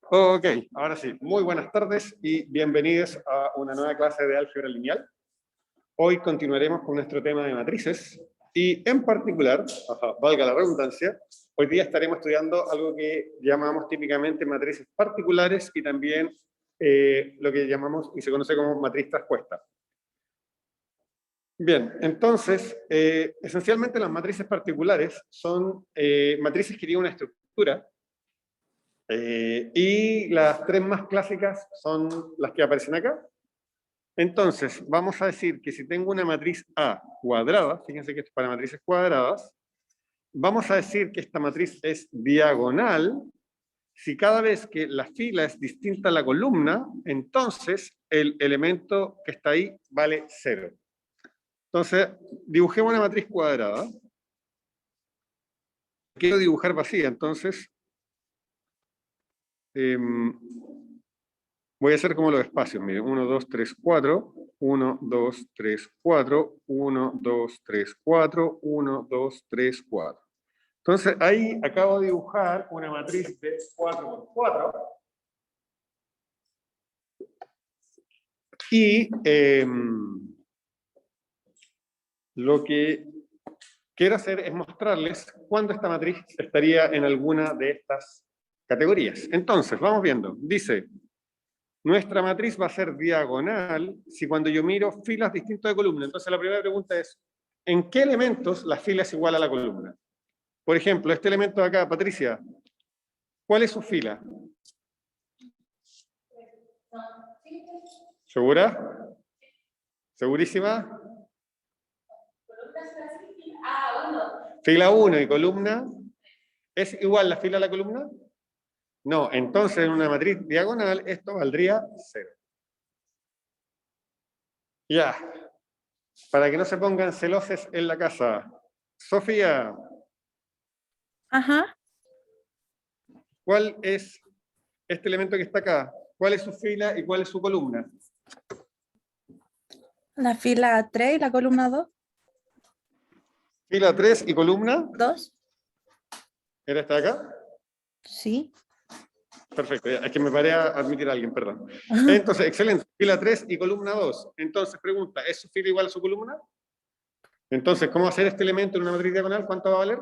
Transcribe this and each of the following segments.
Ok, ahora sí, muy buenas tardes y bienvenidos a una nueva clase de álgebra lineal. Hoy continuaremos con nuestro tema de matrices y en particular, valga la redundancia, hoy día estaremos estudiando algo que llamamos típicamente matrices particulares y también lo que llamamos y se conoce como matriz traspuesta. Bien, entonces, esencialmente las matrices particulares son matrices que tienen una estructura. Y las tres más clásicas son las que aparecen acá. Entonces, vamos a decir que si tengo una matriz A cuadrada, fíjense que esto es para matrices cuadradas, vamos a decir que esta matriz es diagonal si cada vez que la fila es distinta a la columna, entonces el elemento que está ahí vale 0. Entonces, dibujemos una matriz cuadrada. Quiero dibujar vacía, entonces voy a hacer como los espacios, miren, 1, 2, 3, 4, 1, 2, 3, 4, 1, 2, 3, 4, 1, 2, 3, 4. Entonces ahí acabo de dibujar una matriz de 4 por 4. Y lo que quiero hacer es mostrarles cuándo esta matriz estaría en alguna de estas categorías. Entonces, vamos viendo. Dice, nuestra matriz va a ser diagonal si cuando yo miro filas distintas de columna. Entonces la primera pregunta es, ¿en qué elementos la fila es igual a la columna? Por ejemplo, este elemento de acá, Patricia, ¿cuál es su fila? ¿Segura? ¿Segurísima? Fila 1 y columna. ¿Es igual la fila a la columna? No, entonces en una matriz diagonal esto valdría 0. Ya. Para que no se pongan celosos en la casa. Sofía. Ajá. ¿Cuál es este elemento que está acá? ¿Cuál es su fila y cuál es su columna? La fila 3 y la columna 2. Fila 3 y columna. 2. ¿Era esta de acá? Sí. Perfecto, es que me paré a admitir a alguien, perdón. Ajá. Entonces, excelente. Fila 3 y columna 2. Entonces, pregunta, ¿es su fila igual a su columna? Entonces, ¿cómo hacer este elemento en una matriz diagonal? ¿Cuánto va a valer?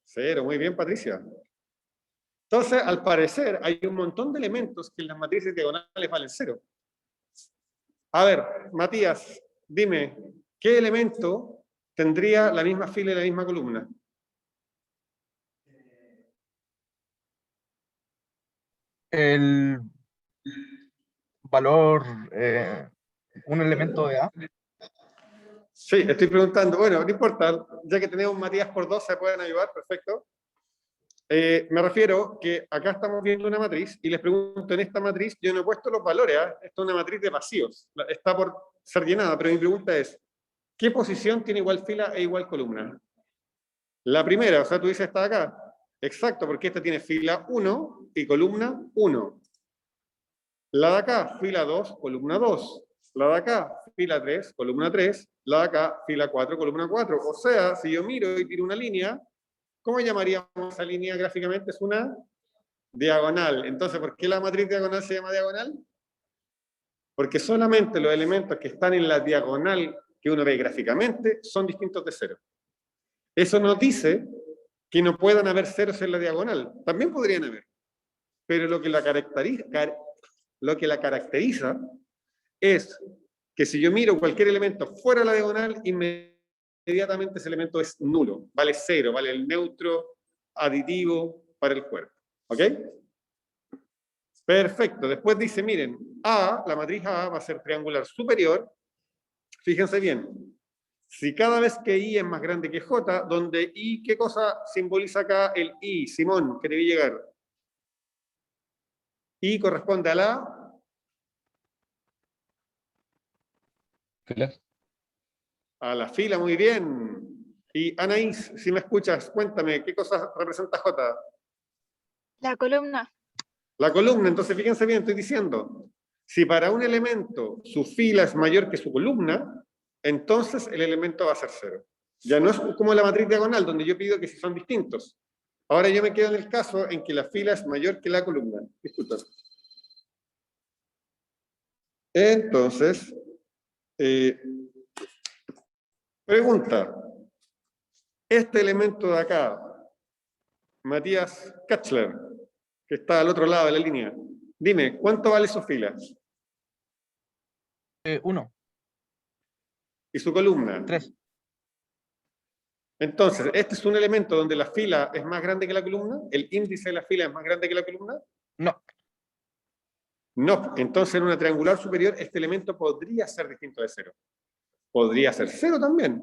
0. Muy bien, Patricia. Entonces, al parecer, hay un montón de elementos que en las matrices diagonales valen 0. A ver, Matías, dime, ¿qué elemento tendría la misma fila y la misma columna? El valor, un elemento de A. Sí, estoy preguntando. Bueno, no importa, ya que tenemos Matías por 2, se pueden ayudar, perfecto. Me refiero que acá estamos viendo una matriz y les pregunto, en esta matriz yo no he puesto los valores, ¿eh? Esta es una matriz de vacíos, está por ser llenada, pero mi pregunta es, ¿qué posición tiene igual fila e igual columna? La primera, o sea, tú dices está acá. Exacto, porque esta tiene fila 1 y columna 1. La de acá, fila 2, columna 2. La de acá, fila 3, columna 3. La de acá, fila 4, columna 4. O sea, si yo miro y tiro una línea, ¿cómo llamaríamos esa línea gráficamente? Es una diagonal. Entonces, ¿por qué la matriz diagonal se llama diagonal? Porque solamente los elementos que están en la diagonal que uno ve gráficamente son distintos de 0. Eso nos dice que no puedan haber ceros en la diagonal. También podrían haber. Pero lo que la caracteriza es que si yo miro cualquier elemento fuera de la diagonal, inmediatamente ese elemento es nulo. Vale 0, vale el neutro aditivo para el cuerpo. ¿Ok? Perfecto. Después dice, miren, A, la matriz A va a ser triangular superior. Fíjense bien. Si cada vez que I es más grande que J, donde I, ¿qué cosa simboliza acá el I? Simón, que debí llegar. I corresponde a la... Fila. A la fila, muy bien. Y Anaís, si me escuchas, cuéntame, ¿qué cosa representa J? La columna. La columna, entonces fíjense bien, estoy diciendo, si para un elemento su fila es mayor que su columna, entonces el elemento va a ser 0. Ya no es como la matriz diagonal, donde yo pido que si son distintos. Ahora yo me quedo en el caso en que la fila es mayor que la columna. Disculpa. Entonces, pregunta. Este elemento de acá, Matías Kachler, que está al otro lado de la línea, dime, ¿cuánto vale su fila? 1, ¿Y su columna? 3. Entonces, este es un elemento donde la fila es más grande que la columna, el índice de la fila es más grande que la columna. No. No, entonces en una triangular superior este elemento podría ser distinto de 0. Podría ser 0 también.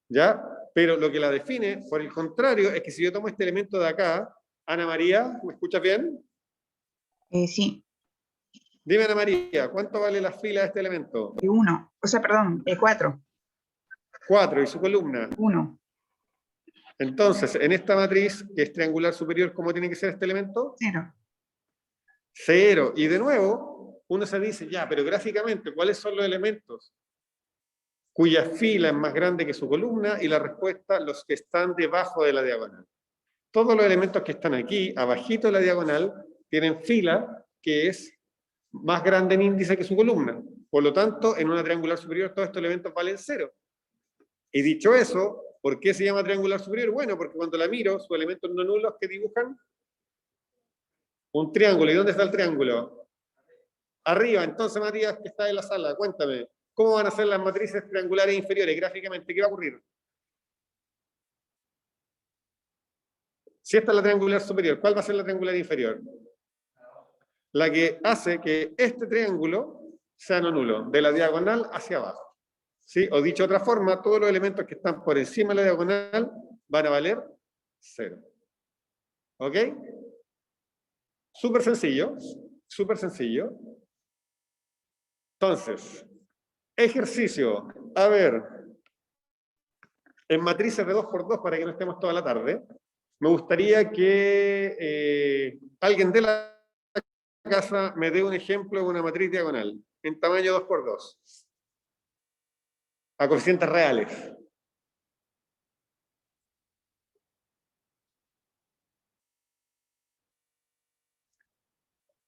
¿Ya? Pero lo que la define, por el contrario, es que si yo tomo este elemento de acá, Ana María, ¿me escuchas bien? Sí, Dime, Ana María, ¿cuánto vale la fila de este elemento? 1, o sea, perdón, 4, 4, ¿y su columna? 1, Entonces, en esta matriz, que es triangular superior, ¿cómo tiene que ser este elemento? 0. 0. Y de nuevo, uno se dice, ya, pero gráficamente, ¿cuáles son los elementos cuya fila es más grande que su columna? Y la respuesta, los que están debajo de la diagonal. Todos los elementos que están aquí, abajito de la diagonal, tienen fila que es más grande en índice que su columna. Por lo tanto, en una triangular superior, todos estos elementos valen 0. Y dicho eso, ¿por qué se llama triangular superior? Bueno, porque cuando la miro, sus elementos no nulos que dibujan un triángulo. ¿Y dónde está el triángulo? Arriba. Entonces, Matías, que está en la sala, cuéntame, ¿cómo van a ser las matrices triangulares inferiores gráficamente? ¿Qué va a ocurrir? Si esta es la triangular superior, ¿cuál va a ser la triangular inferior? La que hace que este triángulo sea no nulo, de la diagonal hacia abajo. ¿Sí? O dicho de otra forma, todos los elementos que están por encima de la diagonal van a valer 0. ¿Ok? Súper sencillo. Súper sencillo. Entonces, ejercicio. A ver, en matrices de 2×2, para que no estemos toda la tarde, me gustaría que alguien de la casa me dé un ejemplo de una matriz diagonal en tamaño 2×2. A coeficientes reales.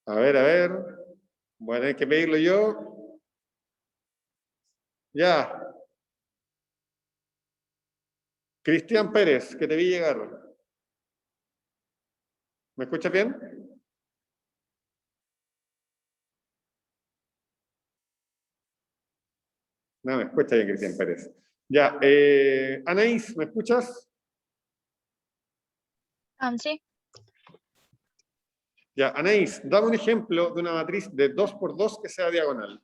A ver. Voy a tener que pedirlo yo. Ya. Cristian Pérez, que te vi llegar. ¿Me escuchas bien? No, me escucha bien, Cristian Pérez. Ya. Anaís, ¿me escuchas? Sí. Ya, Anaís, dame un ejemplo de una matriz de 2×2 que sea diagonal.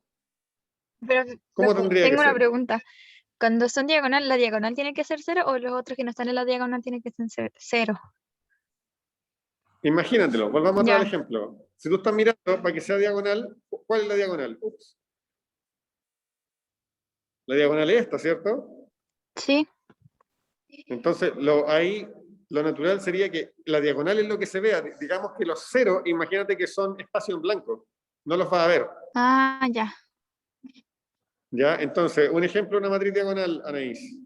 Pero ¿Cómo tendría que tengo una ser? pregunta. Cuando son diagonal, ¿la diagonal tiene que ser 0 o los otros que no están en la diagonal tienen que ser 0? Imagínatelo, volvamos atrás al Ya, ejemplo. Si tú estás mirando para que sea diagonal, ¿cuál es la diagonal? Ups. La diagonal es esta, ¿cierto? sí. Entonces, ahí lo natural sería que la diagonal es lo que se vea. Digamos que los 0, imagínate que son espacio en blanco. No los vas a ver. Ah, ya. ¿Ya? Entonces, un ejemplo de una matriz diagonal, Anaís.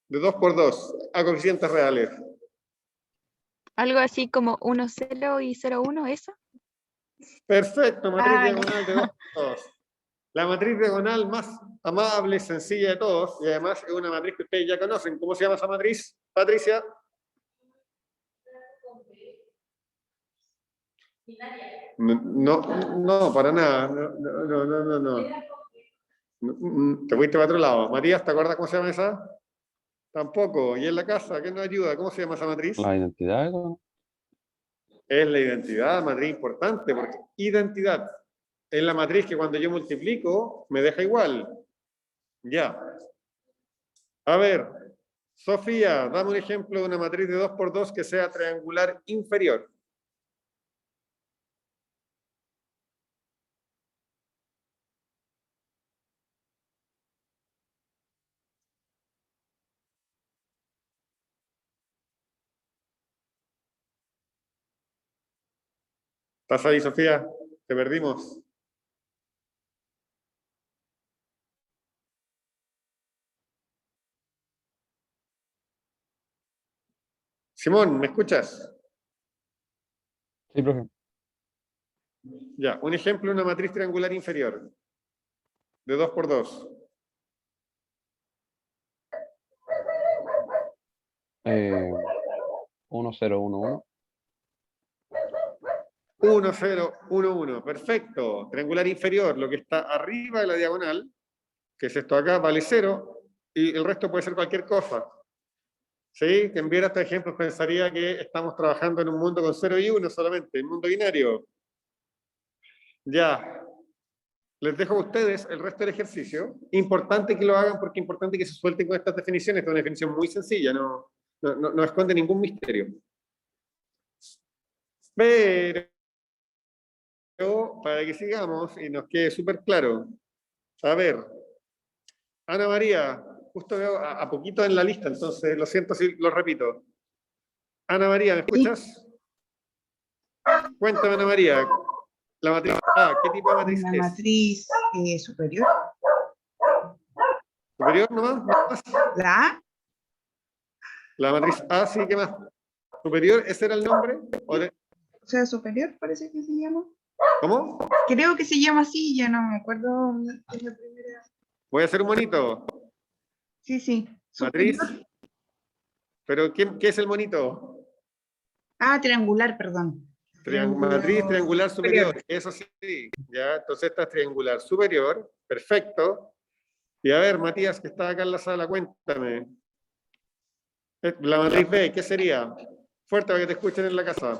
De 2×2, a coeficientes reales. Algo así como 1, 0 y 0, 1, ¿eso? Perfecto, matriz Ah, ya. diagonal de 2×2. La matriz diagonal más amable, sencilla de todos, y además es una matriz que ustedes ya conocen. ¿Cómo se llama esa matriz, Patricia? No, para nada. No. Te fuiste para otro lado. Matías, ¿te acuerdas cómo se llama esa? Tampoco. ¿Y en la casa? ¿Qué nos ayuda? ¿Cómo se llama esa matriz? La identidad, ¿no? Es la identidad, matriz importante, porque identidad es la matriz que cuando yo multiplico me deja igual. Ya. A ver, Sofía, dame un ejemplo de una matriz de 2×2 que sea triangular inferior. ¿Estás ahí, Sofía? Te perdimos. Simón, ¿me escuchas? Sí, profe. Ya, un ejemplo, una matriz triangular inferior de 2 por 2. 1, 0, 1, 1. 1, 0, 1, 1. Perfecto. Triangular inferior, lo que está arriba de la diagonal, que es esto acá, vale 0, y el resto puede ser cualquier cosa. ¿Sí? Quien viera estos ejemplos pensaría que estamos trabajando en un mundo con 0 y 1 solamente, en mundo binario. Ya. Les dejo a ustedes el resto del ejercicio. Importante que lo hagan porque es importante que se suelten con estas definiciones. Esta es una definición muy sencilla, no esconde ningún misterio. Pero, para que sigamos y nos quede súper claro. A ver, Ana María, justo veo a poquito en la lista, entonces lo siento si lo repito. Ana María, ¿me escuchas? Cuéntame, Ana María. La matriz A, ¿qué tipo de matriz La es? matriz superior. ¿Superior nomás? La A, La matriz A, sí, ¿qué más? ¿Superior? ¿Ese era el nombre? o sea, superior parece que se llama. ¿Cómo? Creo que se llama así, ya no me acuerdo de la primera. Voy a hacer un monito. Sí, sí. Matriz. Superior. ¿Pero qué es el monito? Ah, triangular, perdón. Matriz triangular superior. Eso sí, ya. Entonces esta es triangular superior. Perfecto. Y a ver, Matías, que está acá en la sala, cuéntame. La matriz B, ¿qué sería? Fuerte para que te escuchen en la casa.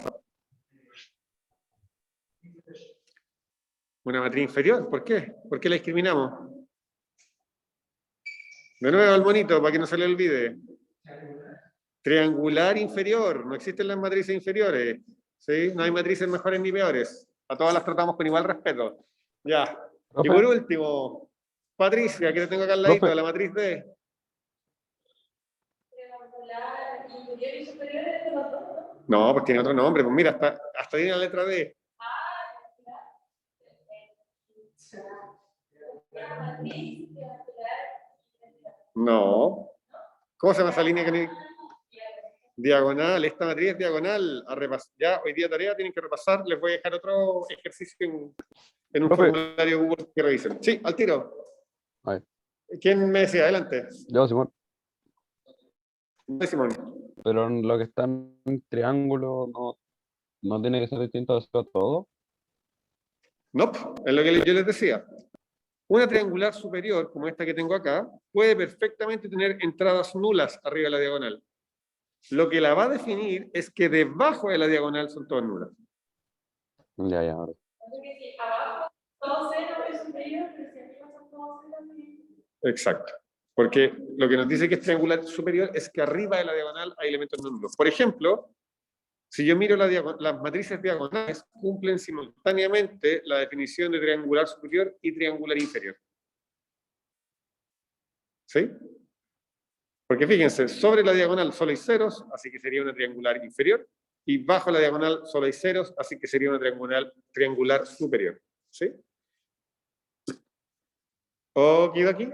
Una matriz inferior, ¿por qué? ¿Por qué la discriminamos? De nuevo el monito, para que no se le olvide. Triangular inferior, no existen las matrices inferiores. ¿Sí? No hay matrices mejores ni peores. A todas las tratamos con igual respeto. Ya. Profe. Y por último, Patricia, que te tengo acá al ladito, Profe. de la matriz D. No, pues tiene otro nombre. Pues mira, hasta tiene la letra D. No. ¿Cómo se llama esa línea que diagonal? Esta matriz es diagonal. A repasar. Ya, hoy día tarea tienen que repasar. Les voy a dejar otro ejercicio en un Profe. formulario Google que revisen. Sí, al tiro. Ahí. ¿Quién me decía? Adelante. Yo, Simón. Simón. Pero lo que está en triángulo no tiene que ser distinto de todo. No, es lo que yo les decía. Una triangular superior, como esta que tengo acá, puede perfectamente tener entradas nulas arriba de la diagonal. Lo que la va a definir es que debajo de la diagonal son todas nulas. Ya, ahora. Exacto. Porque lo que nos dice que es triangular superior es que arriba de la diagonal hay elementos no nulos. Por ejemplo, si yo miro las matrices diagonales, cumplen simultáneamente la definición de triangular superior y triangular inferior. ¿Sí? Porque fíjense, sobre la diagonal solo hay ceros, así que sería una triangular inferior, y bajo la diagonal solo hay ceros, así que sería una triangular superior. ¿Sí? ¿Ok, aquí?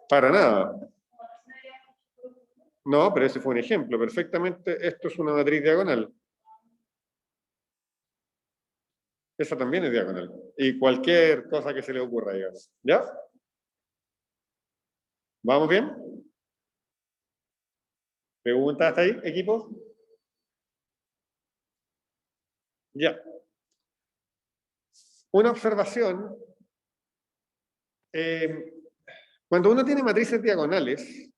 Para nada. No, pero ese fue un ejemplo. Perfectamente, esto es una matriz diagonal. Esa también es diagonal. Y cualquier cosa que se le ocurra, digamos. ¿Ya? ¿Vamos bien? ¿Preguntas hasta ahí, equipo? Ya. Una observación. Cuando uno tiene matrices diagonales,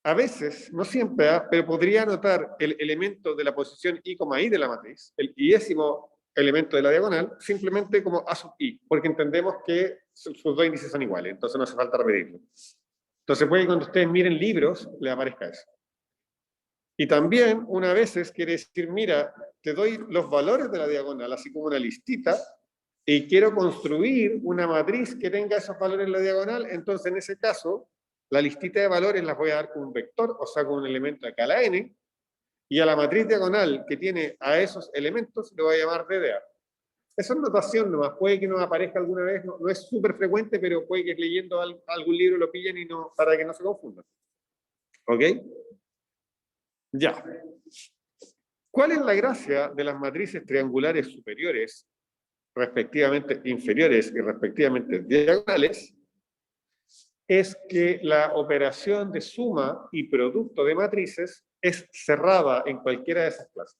a veces, no siempre, pero podría anotar el elemento de la posición i, de la matriz, el iésimo elemento de la diagonal, simplemente como a sub i, porque entendemos que sus dos índices son iguales, entonces no hace falta repetirlo. Entonces puede que cuando ustedes miren libros, les aparezca eso. Y también, una vez quiere decir, mira, te doy los valores de la diagonal, así como una listita, y quiero construir una matriz que tenga esos valores en la diagonal, entonces en ese caso, la listita de valores las voy a dar con un vector, o sea, con un elemento de escala n, y a la matriz diagonal que tiene a esos elementos le voy a llamar DDA. Eso es notación nomás, puede que nos aparezca alguna vez, no es súper frecuente, pero puede que leyendo algún libro lo pillen y no, para que no se confundan. ¿Ok? Ya. ¿Cuál es la gracia de las matrices triangulares superiores, respectivamente inferiores y respectivamente diagonales? Es que la operación de suma y producto de matrices es cerrada en cualquiera de esas clases.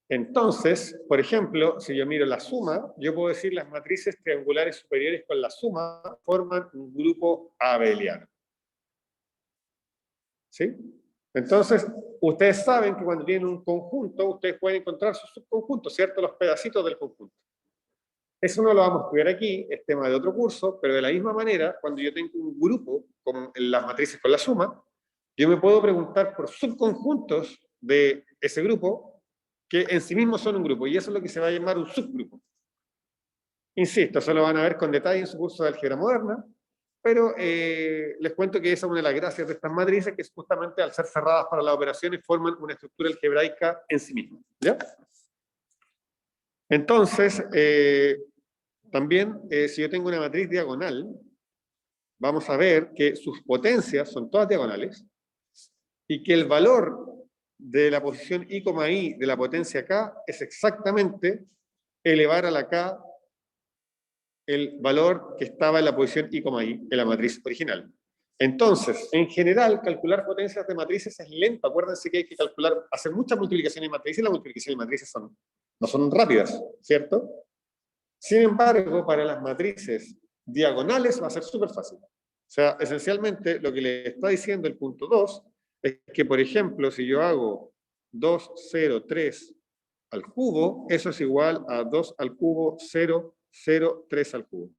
Entonces, por ejemplo, si yo miro la suma, yo puedo decir las matrices triangulares superiores con la suma forman un grupo abeliano. ¿Sí? Entonces, ustedes saben que cuando tienen un conjunto, ustedes pueden encontrar sus subconjuntos, ¿cierto? Los pedacitos del conjunto. Eso no lo vamos a estudiar aquí, es tema de otro curso, pero de la misma manera, cuando yo tengo un grupo, como en las matrices con la suma, yo me puedo preguntar por subconjuntos de ese grupo, que en sí mismos son un grupo, y eso es lo que se va a llamar un subgrupo. Insisto, eso lo van a ver con detalle en su curso de álgebra moderna, pero les cuento que esa es una de las gracias de estas matrices, que es justamente al ser cerradas para las operaciones, forman una estructura algebraica en sí misma. ¿Ya? Entonces, también, si yo tengo una matriz diagonal, vamos a ver que sus potencias son todas diagonales, y que el valor de la posición i, de la potencia k, es exactamente elevar a la k el valor que estaba en la posición i, en la matriz original. Entonces, en general, calcular potencias de matrices es lento. Acuérdense que hay que calcular, hacer muchas multiplicaciones de matrices, y las multiplicaciones de matrices no son rápidas, ¿cierto? Sin embargo, para las matrices diagonales va a ser súper fácil. O sea, esencialmente, lo que le está diciendo el punto 2 es que, por ejemplo, si yo hago 2, 0, 3 al cubo, eso es igual a 2 al cubo, 0, 0, 3 al cubo.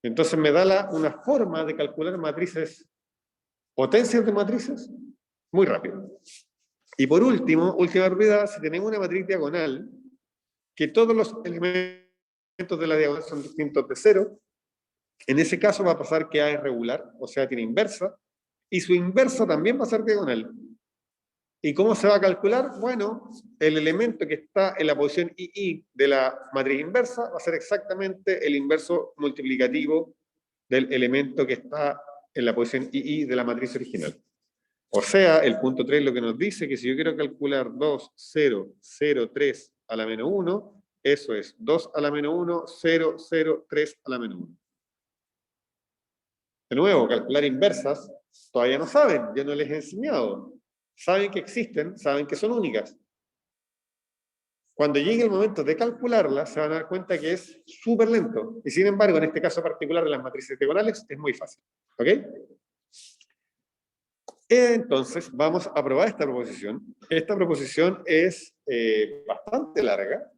Entonces me da una forma de calcular matrices, potencias de matrices, muy rápido. Y por último, última propiedad, si tenemos una matriz diagonal, que todos los elementos de la diagonal son distintos de 0, en ese caso va a pasar que A es regular, o sea, tiene inversa, y su inversa también va a ser diagonal. ¿Y cómo se va a calcular? Bueno, el elemento que está en la posición II de la matriz inversa va a ser exactamente el inverso multiplicativo del elemento que está en la posición II de la matriz original. O sea, el punto 3 lo que nos dice que si yo quiero calcular 2, 0, 0, 3 a la menos 1, eso es 2 a la menos 1, 0, 0, 3 a la menos 1. De nuevo, calcular inversas, todavía no saben, yo no les he enseñado. Saben que existen, saben que son únicas. Cuando llegue el momento de calcularlas, se van a dar cuenta que es súper lento. Y sin embargo, en este caso particular de las matrices diagonales, es muy fácil. ¿Ok? Entonces, vamos a probar esta proposición. Esta proposición es bastante larga.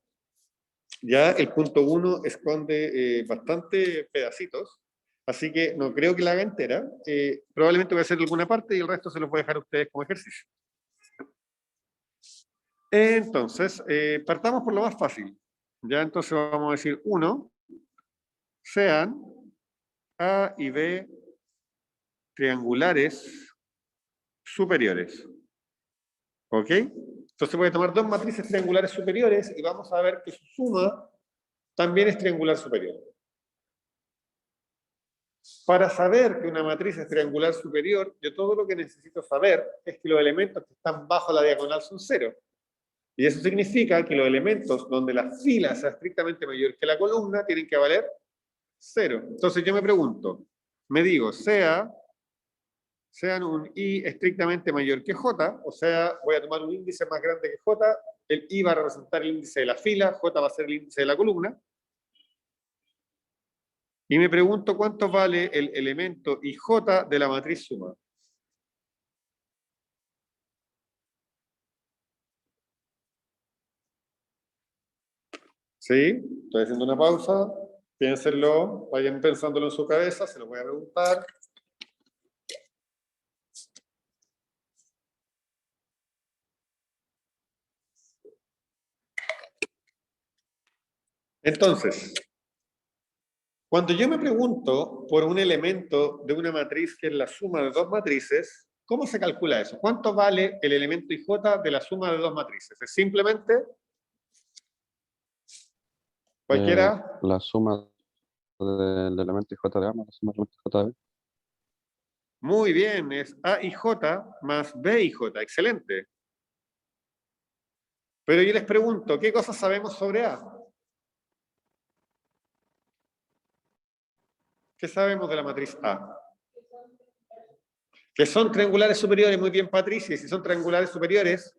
Ya el punto 1 esconde bastante pedacitos. Así que no creo que la haga entera. Probablemente voy a hacer alguna parte y el resto se los voy a dejar a ustedes como ejercicio. Entonces, partamos por lo más fácil. Ya entonces vamos a decir 1, sean A y B triangulares superiores. ¿Ok? Entonces voy a tomar dos matrices triangulares superiores y vamos a ver que su suma también es triangular superior. Para saber que una matriz es triangular superior, yo todo lo que necesito saber es que los elementos que están bajo la diagonal son 0. Y eso significa que los elementos donde la fila sea estrictamente mayor que la columna tienen que valer 0. Entonces yo me pregunto, me digo, sean un i estrictamente mayor que j, o sea, voy a tomar un índice más grande que j, el i va a representar el índice de la fila, j va a ser el índice de la columna. Y me pregunto cuánto vale el elemento ij de la matriz suma. ¿Sí? Estoy haciendo una pausa. Piénsenlo, vayan pensándolo en su cabeza, se lo voy a preguntar. Entonces, cuando yo me pregunto por un elemento de una matriz que es la suma de dos matrices, ¿cómo se calcula eso? ¿Cuánto vale el elemento ij de la suma de dos matrices? Es simplemente Cualquiera. La suma del elemento IJ de A más la suma del elemento IJ de B. Muy bien, es A y J más B y J. Excelente. Pero yo les pregunto, ¿qué cosas sabemos sobre A? ¿Qué sabemos de la matriz A? Que son triangulares superiores. Muy bien, Patricia. Y si son triangulares superiores,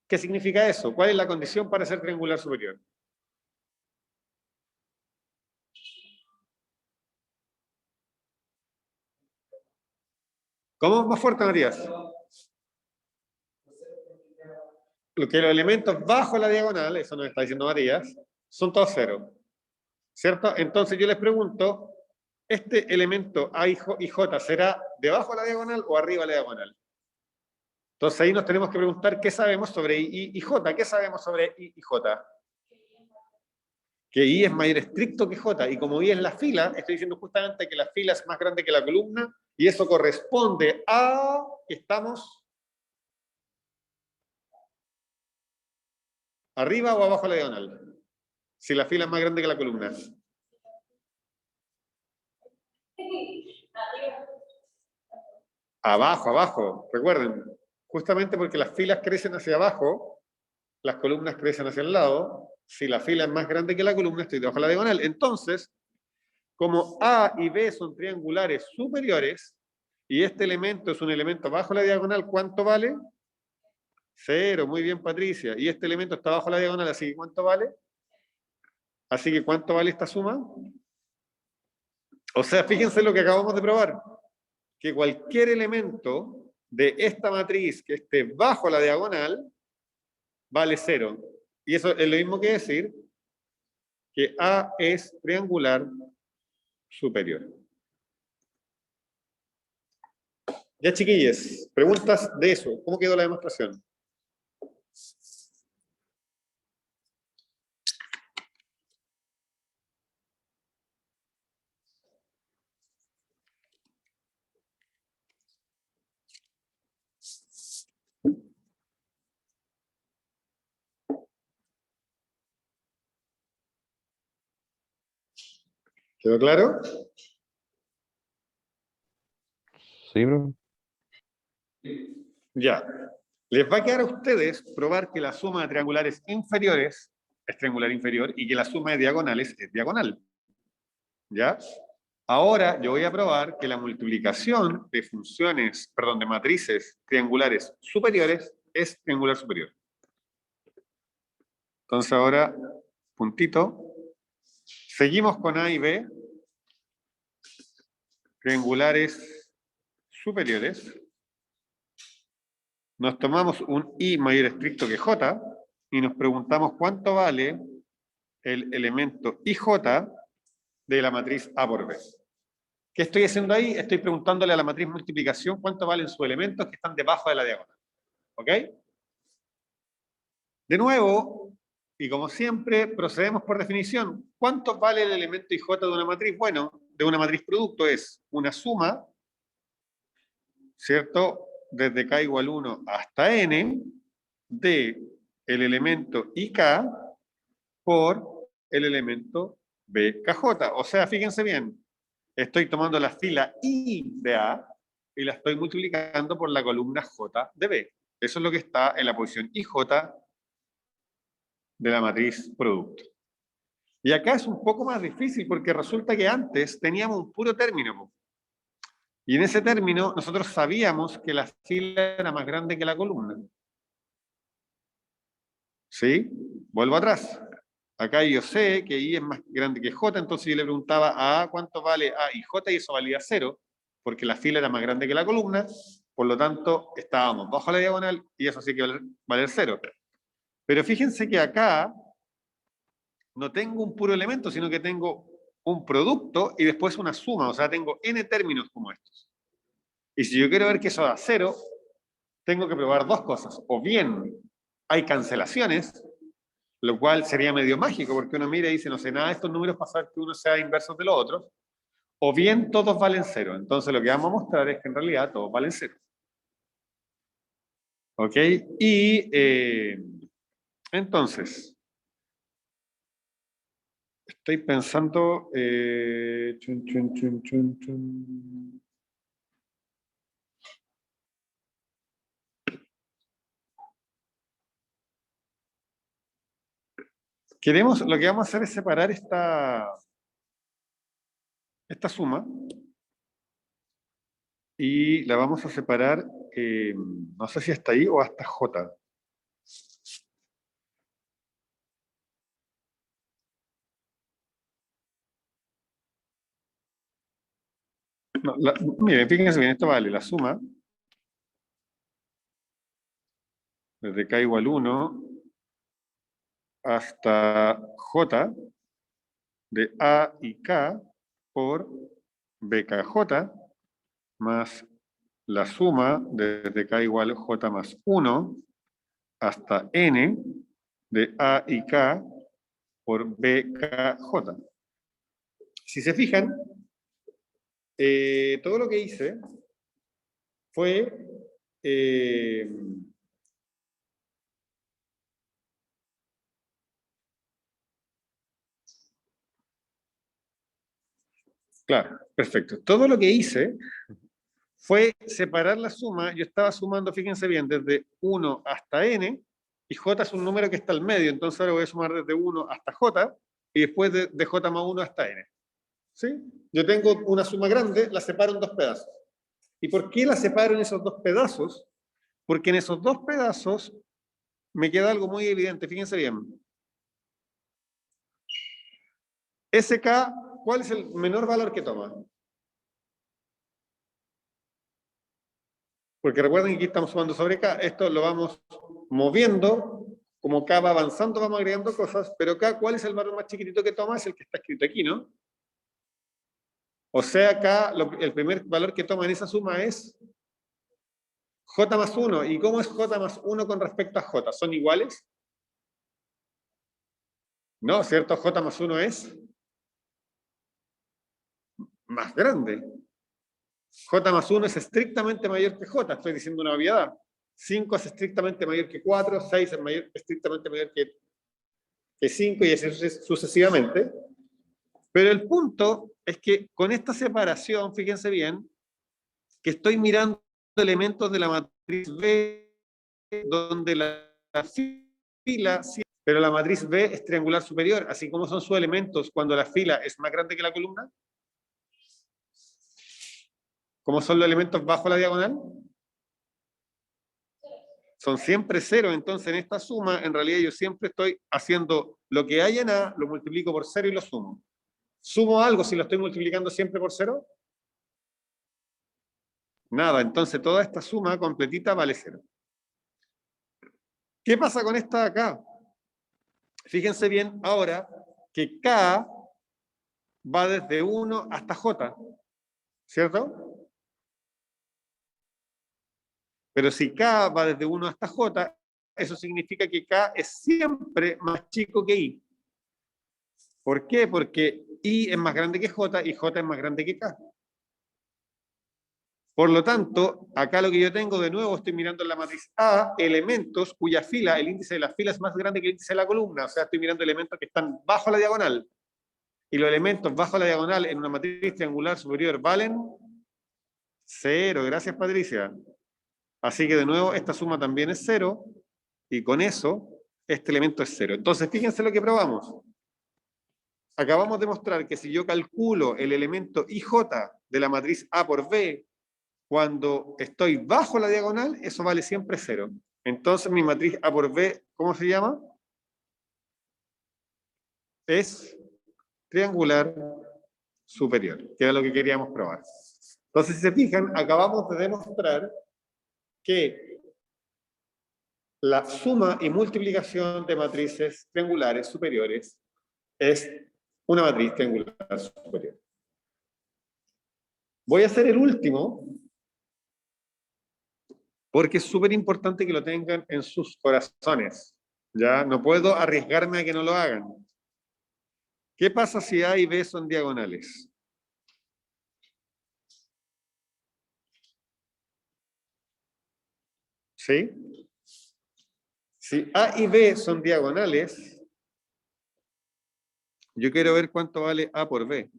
¿qué significa eso? ¿Cuál es la condición para ser triangular superior? ¿Cómo? Más fuerte, Matías. Lo que los elementos bajo la diagonal, eso nos está diciendo Matías, son todos cero. ¿Cierto? Entonces yo les pregunto, ¿este elemento A y J será debajo de la diagonal o arriba de la diagonal? Entonces ahí nos tenemos que preguntar qué sabemos sobre I y J. ¿Qué sabemos sobre I y J? Que I es mayor estricto que J. Y como I es la fila, estoy diciendo justamente que la fila es más grande que la columna y eso corresponde a que estamos arriba o abajo de la diagonal. Si la fila es más grande que la columna. Abajo, abajo. Recuerden, justamente porque las filas crecen hacia abajo, las columnas crecen hacia el lado. Si la fila es más grande que la columna, estoy debajo de la diagonal. Entonces, como A y B son triangulares superiores, y este elemento es un elemento bajo la diagonal, ¿cuánto vale? 0. Muy bien, Patricia. Y este elemento está bajo la diagonal, así que ¿cuánto vale? Así que ¿cuánto vale esta suma? O sea, fíjense lo que acabamos de probar. Que cualquier elemento de esta matriz que esté bajo la diagonal vale 0. Y eso es lo mismo que decir que A es triangular superior. Ya, chiquillos, preguntas de eso. ¿Cómo quedó la demostración? ¿Quedó claro? Sí, bro. Ya. Les va a quedar a ustedes probar que la suma de triangulares inferiores es triangular inferior y que la suma de diagonales es diagonal. ¿Ya? Ahora yo voy a probar que la multiplicación de funciones, perdón, de matrices triangulares superiores es triangular superior. Entonces ahora, puntito. Seguimos con A y B. Triangulares superiores. Nos tomamos un I mayor estricto que J y nos preguntamos cuánto vale el elemento IJ de la matriz A por B. ¿Qué estoy haciendo ahí? Estoy preguntándole a la matriz multiplicación cuánto valen sus elementos que están debajo de la diagonal. ¿Ok? De nuevo, y como siempre, procedemos por definición. ¿Cuánto vale el elemento IJ de una matriz? Bueno, de una matriz producto es una suma, ¿cierto? Desde K igual 1 hasta N, de el elemento IK por el elemento BKJ. O sea, fíjense bien, estoy tomando la fila I de A y la estoy multiplicando por la columna J de B. Eso es lo que está en la posición IJ de la matriz producto. Y acá es un poco más difícil porque resulta que antes teníamos un puro término. Y en ese término nosotros sabíamos que la fila era más grande que la columna. ¿Sí? Vuelvo atrás. Acá yo sé que I es más grande que J, entonces yo le preguntaba a A cuánto vale A y J y eso valía 0, porque la fila era más grande que la columna, por lo tanto estábamos bajo la diagonal y eso sí que vale 0. Pero fíjense que acá no tengo un puro elemento, sino que tengo un producto y después una suma, o sea, tengo n términos como estos. Y si yo quiero ver que eso da 0, tengo que probar dos cosas. O bien hay cancelaciones, lo cual sería medio mágico, porque uno mira y dice, no sé nada de estos números para saber que uno sea inversos de los otros, o bien todos valen 0. Entonces lo que vamos a mostrar es que en realidad todos valen 0. ¿Ok? Y entonces, Estoy pensando... chun, chun, chun, chun, chun. Lo que vamos a hacer es separar esta suma y la vamos a separar, no sé si hasta ahí o hasta J. No, miren, fíjense bien, esto vale la suma desde k igual 1 hasta J de A y K por BKJ más la suma desde k igual J más 1 hasta N de A y K por BKJ. Si se fijan, todo lo que hice fue claro, perfecto. Todo lo que hice fue separar la suma. Yo estaba sumando, fíjense bien, desde 1 hasta n, y j es un número que está al medio, entonces ahora voy a sumar desde 1 hasta j, y después de j más 1 hasta n. ¿Sí? Yo tengo una suma grande, la separo en dos pedazos. ¿Y por qué la separo en esos dos pedazos? Porque en esos dos pedazos me queda algo muy evidente, fíjense bien. SK, ¿cuál es el menor valor que toma? Porque recuerden que aquí estamos sumando sobre K, esto lo vamos moviendo, como K va avanzando vamos agregando cosas, pero K, ¿cuál es el valor más chiquitito que toma? Es el que está escrito aquí, ¿no? O sea, K, el primer valor que toma en esa suma es J más 1. ¿Y cómo es J más 1 con respecto a J? ¿Son iguales? No, ¿cierto? J más 1 es más grande. J más 1 es estrictamente mayor que J, estoy diciendo una obviedad. 5 es estrictamente mayor que 4, 6 es estrictamente mayor que 5 y así sucesivamente. Pero el punto es que con esta separación, fíjense bien, que estoy mirando elementos de la matriz B donde la fila, pero la matriz B es triangular superior, así como son sus elementos cuando la fila es más grande que la columna. ¿Cómo son los elementos bajo la diagonal? Son siempre cero, entonces en esta suma, en realidad yo siempre estoy haciendo lo que hay en A, lo multiplico por cero y lo sumo. ¿Sumo algo si lo estoy multiplicando siempre por cero? Nada, entonces toda esta suma completita vale cero. ¿Qué pasa con esta de acá? Fíjense bien ahora que K va desde 1 hasta J, ¿cierto? Pero si K va desde 1 hasta J, eso significa que K es siempre más chico que I. ¿Por qué? Porque I es más grande que J y J es más grande que K. Por lo tanto, acá lo que yo tengo, de nuevo, estoy mirando en la matriz A, elementos cuya fila, el índice de la fila es más grande que el índice de la columna. O sea, estoy mirando elementos que están bajo la diagonal. Y los elementos bajo la diagonal en una matriz triangular superior valen 0. Gracias, Patricia. Así que, de nuevo, esta suma también es 0. Y con eso, este elemento es 0. Entonces, fíjense lo que probamos. Acabamos de mostrar que si yo calculo el elemento IJ de la matriz A por B, cuando estoy bajo la diagonal, eso vale siempre 0. Entonces mi matriz A por B, ¿cómo se llama? Es triangular superior, que era lo que queríamos probar. Entonces, si se fijan, acabamos de demostrar que la suma y multiplicación de matrices triangulares superiores es una matriz triangular superior. Voy a hacer el último, porque es súper importante que lo tengan en sus corazones. ¿Ya? No puedo arriesgarme a que no lo hagan. ¿Qué pasa si A y B son diagonales? ¿Sí? Si A y B son diagonales, Yo quiero ver cuánto vale A por B.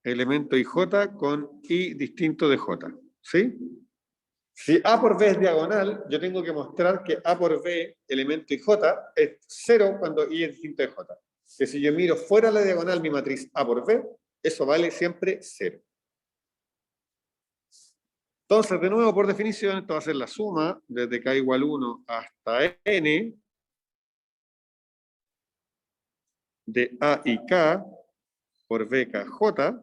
Elemento IJ con I distinto de J. ¿Sí? Si A por B es diagonal, yo tengo que mostrar que A por B, elemento IJ, es 0 cuando I es distinto de J. Que si yo miro fuera de la diagonal mi matriz A por B, eso vale siempre 0. Entonces, de nuevo, por definición, esto va a ser la suma desde K igual 1 hasta N de A y K por BKJ.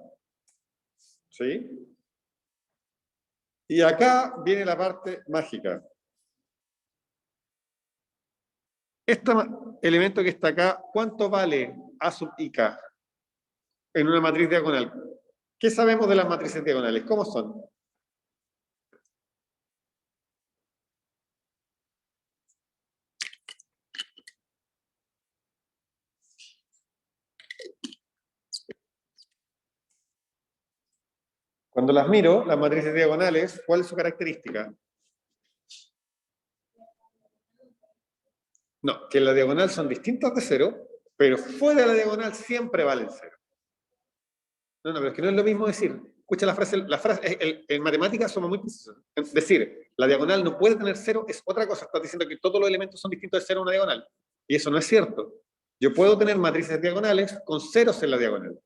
¿Sí? Y acá viene la parte mágica. Este elemento que está acá, ¿cuánto vale A sub IK en una matriz diagonal? ¿Qué sabemos de las matrices diagonales? ¿Cómo son? Cuando las miro, las matrices diagonales, ¿cuál es su característica? No, que en la diagonal son distintas de 0, pero fuera de la diagonal siempre valen 0. No, pero es que no es lo mismo decir. Escucha la frase, en matemáticas somos muy precisos. Es decir, la diagonal no puede tener 0, es otra cosa. Estás diciendo que todos los elementos son distintos de 0 en una diagonal. Y eso no es cierto. Yo puedo tener matrices diagonales con ceros en la diagonal.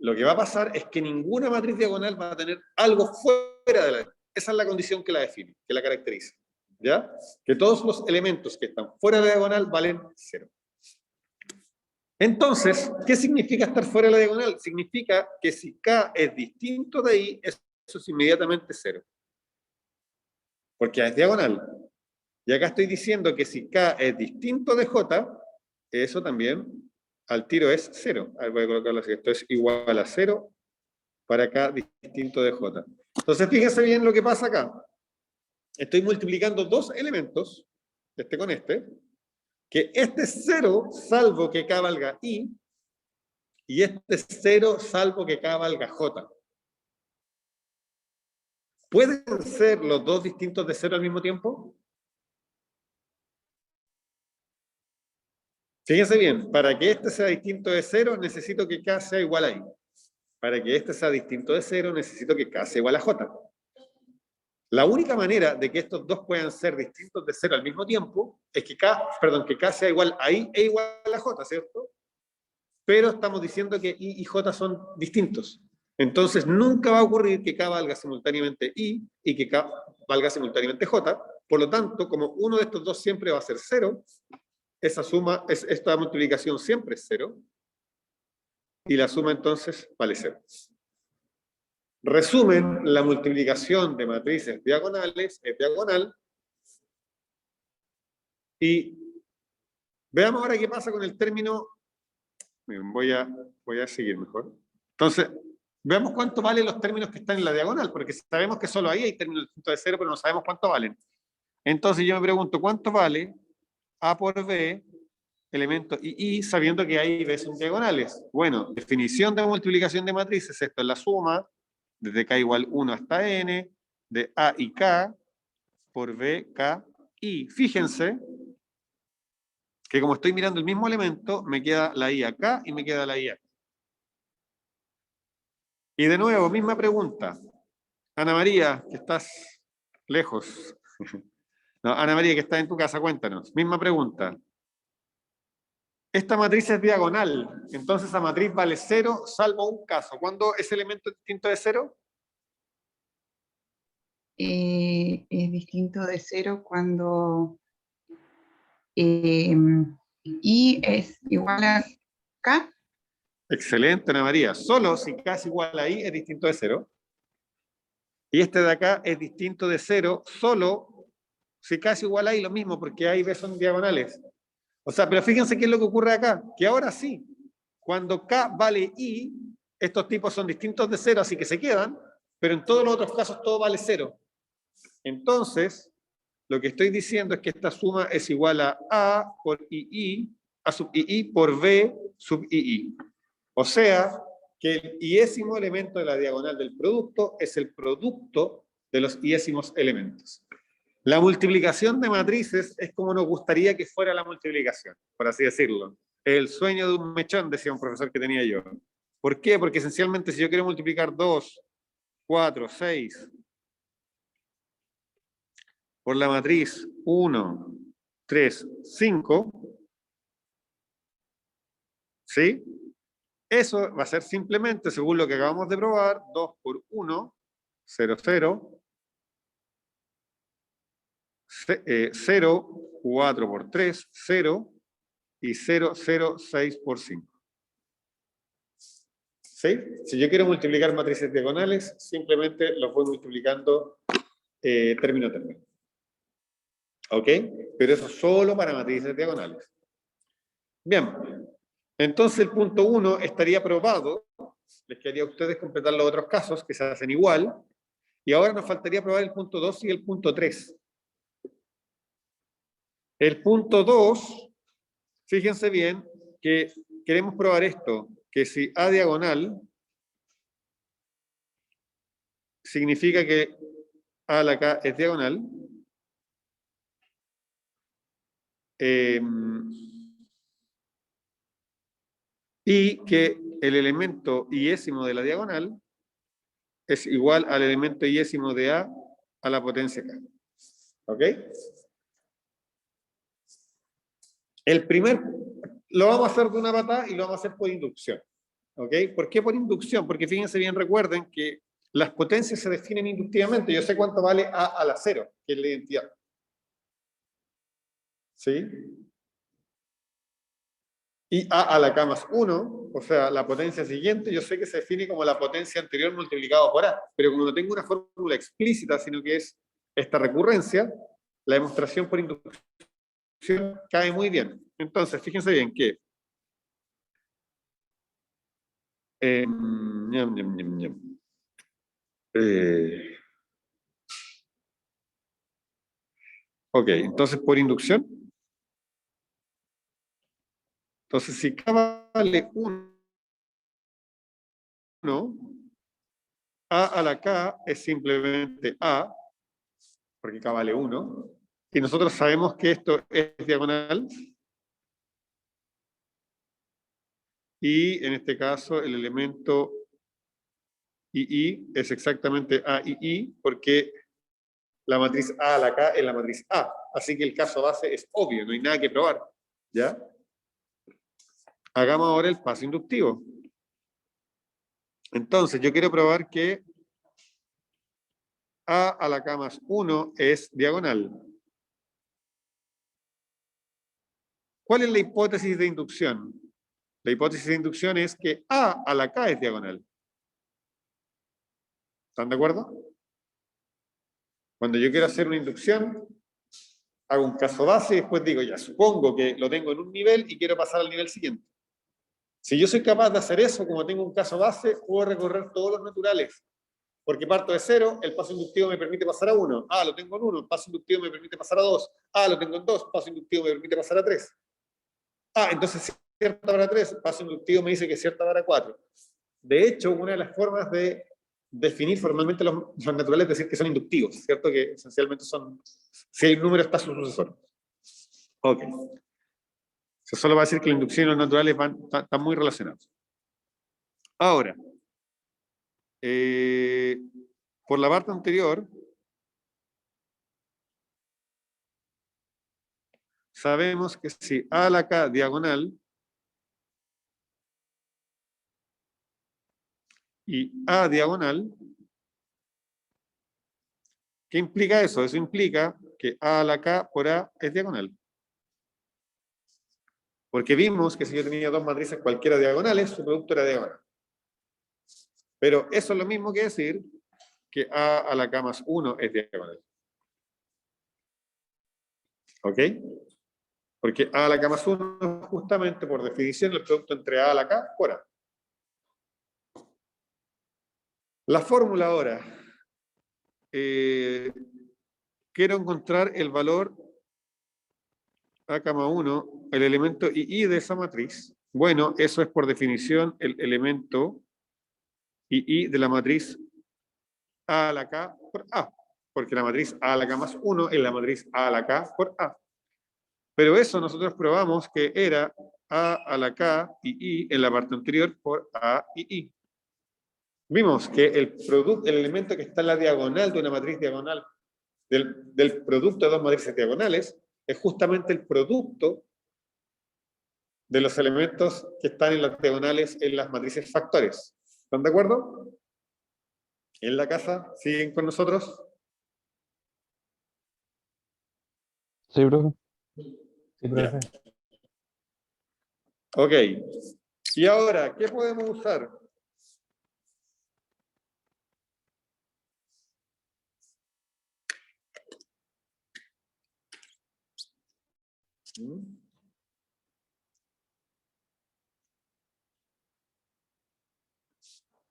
Lo que va a pasar es que ninguna matriz diagonal va a tener algo fuera de la diagonal. Esa es la condición que la define, que la caracteriza. ¿Ya? Que todos los elementos que están fuera de la diagonal valen 0. Entonces, ¿qué significa estar fuera de la diagonal? Significa que si K es distinto de I, eso es inmediatamente 0. Porque es diagonal. Y acá estoy diciendo que si K es distinto de J, eso también al tiro es 0. A ver, voy a colocarlo así. Esto es igual a 0 para K distinto de J. Entonces, fíjense bien lo que pasa acá. Estoy multiplicando dos elementos, este con este, que este es 0 salvo que K valga I, y este es 0 salvo que K valga J. ¿Pueden ser los dos distintos de 0 al mismo tiempo? Fíjense bien, para que este sea distinto de 0, necesito que K sea igual a I. Para que este sea distinto de 0, necesito que K sea igual a J. La única manera de que estos dos puedan ser distintos de 0 al mismo tiempo es que K sea igual a I e igual a J, ¿cierto? Pero estamos diciendo que I y J son distintos. Entonces nunca va a ocurrir que K valga simultáneamente I y que K valga simultáneamente J. Por lo tanto, como uno de estos dos siempre va a ser 0, esta multiplicación siempre es 0. Y la suma entonces vale 0. Resumen, la multiplicación de matrices diagonales es diagonal. Y veamos ahora qué pasa con el término. Voy a seguir mejor. Entonces, veamos cuánto valen los términos que están en la diagonal, porque sabemos que solo ahí hay términos distintos de 0, pero no sabemos cuánto valen. Entonces yo me pregunto, ¿cuánto vale A por B, elemento I, sabiendo que A y B son diagonales? Bueno, definición de multiplicación de matrices, esto es la suma desde K igual 1 hasta N, de A y K, por B, K, I. Fíjense que como estoy mirando el mismo elemento, me queda la I acá y me queda la I acá. Y de nuevo, misma pregunta. Ana María, que estás lejos. No, Ana María, que estás en tu casa, cuéntanos. Misma pregunta. Esta matriz es diagonal, entonces esa matriz vale 0, salvo un caso. ¿Cuándo ese elemento es distinto de 0? Es distinto de 0 cuando I es igual a K. Excelente, Ana María. Solo si K es igual a I es distinto de 0. Y este de acá es distinto de 0 solo si K es igual a I, lo mismo, porque A y B son diagonales. O sea, pero fíjense qué es lo que ocurre acá, que ahora sí, cuando K vale I, estos tipos son distintos de 0, así que se quedan, pero en todos los otros casos todo vale 0. Entonces, lo que estoy diciendo es que esta suma es igual a por II, A sub II por B sub II. O sea, que el iésimo elemento de la diagonal del producto es el producto de los iésimos elementos. La multiplicación de matrices es como nos gustaría que fuera la multiplicación, por así decirlo. El sueño de un mechón, decía un profesor que tenía yo. ¿Por qué? Porque esencialmente si yo quiero multiplicar 2, 4, 6 por la matriz 1, 3, 5, ¿sí? Eso va a ser simplemente, según lo que acabamos de probar, 2 por 1, 0, 0, 0, 4 por 3, 0, y 0, 0, 6 por 5. ¿Sí? Si yo quiero multiplicar matrices diagonales, simplemente los voy multiplicando término a término. ¿Ok? Pero eso solo para matrices diagonales. Bien. Entonces el punto 1 estaría probado. Les quedaría a ustedes completar los otros casos que se hacen igual. Y ahora nos faltaría probar el punto 2 y el punto 3. El punto 2, fíjense bien que queremos probar esto, que si A diagonal significa que A a la K es diagonal, y que el elemento iésimo de la diagonal es igual al elemento iésimo de A la potencia K. ¿Ok? El primer lo vamos a hacer de una patada y lo vamos a hacer por inducción. ¿Ok? ¿Por qué por inducción? Porque fíjense bien, recuerden que las potencias se definen inductivamente. Yo sé cuánto vale A a la 0, que es la identidad. ¿Sí? Y A a la K más 1, o sea, la potencia siguiente, yo sé que se define como la potencia anterior multiplicado por A. Pero como no tengo una fórmula explícita, sino que es esta recurrencia, la demostración por inducción cae muy bien. Entonces, fíjense bien que ok, entonces por inducción. Entonces, si K vale 1, A a la K es simplemente A, porque K vale 1, y nosotros sabemos que esto es diagonal, y en este caso el elemento II es exactamente A y I, porque la matriz A a la K es la matriz A, así que el caso base es obvio, no hay nada que probar, ¿ya? Hagamos ahora el paso inductivo. Entonces, yo quiero probar que A a la K más 1 es diagonal. ¿Cuál es la hipótesis de inducción? La hipótesis de inducción es que A a la K es diagonal. ¿Están de acuerdo? Cuando yo quiero hacer una inducción, hago un caso base y después digo, ya, supongo que lo tengo en un nivel y quiero pasar al nivel siguiente. Si yo soy capaz de hacer eso, como tengo un caso base, puedo recorrer todos los naturales. Porque parto de 0, el paso inductivo me permite pasar a 1. Ah, lo tengo en 1, el paso inductivo me permite pasar a 2. Ah, lo tengo en 2, paso inductivo me permite pasar a 3. Ah, entonces cierta para 3, paso inductivo me dice que cierta para 4. De hecho, una de las formas de definir formalmente los naturales es decir que son inductivos, ¿cierto? Que esencialmente son, si hay un número está su sucesor. Ok. Eso solo va a decir que la inducción y los naturales están muy relacionados. Ahora, por la parte anterior, sabemos que si A a la K diagonal y A diagonal, ¿qué implica eso? Eso implica que A a la K por A es diagonal. Porque vimos que si yo tenía dos matrices cualquiera diagonales, su producto era diagonal. Pero eso es lo mismo que decir que A a la K más 1 es diagonal. ¿Ok? Porque A a la K más 1 es justamente por definición el producto entre A a la K por A. La fórmula ahora. Quiero encontrar el valor A, 1, el elemento II de esa matriz. Bueno, eso es por definición el elemento II de la matriz A a la K por A. porque la matriz A a la K más 1 es la matriz A a la K por A. Pero eso nosotros probamos que era A a la K y I en la parte anterior por A y I. Vimos que el elemento que está en la diagonal de una matriz diagonal, del producto de dos matrices diagonales, es justamente el producto de los elementos que están en las diagonales en las matrices factores. ¿Están de acuerdo? ¿En la casa? ¿Siguen con nosotros? Sí, profe. Sí, profe. Ok. Y ahora, ¿qué podemos usar?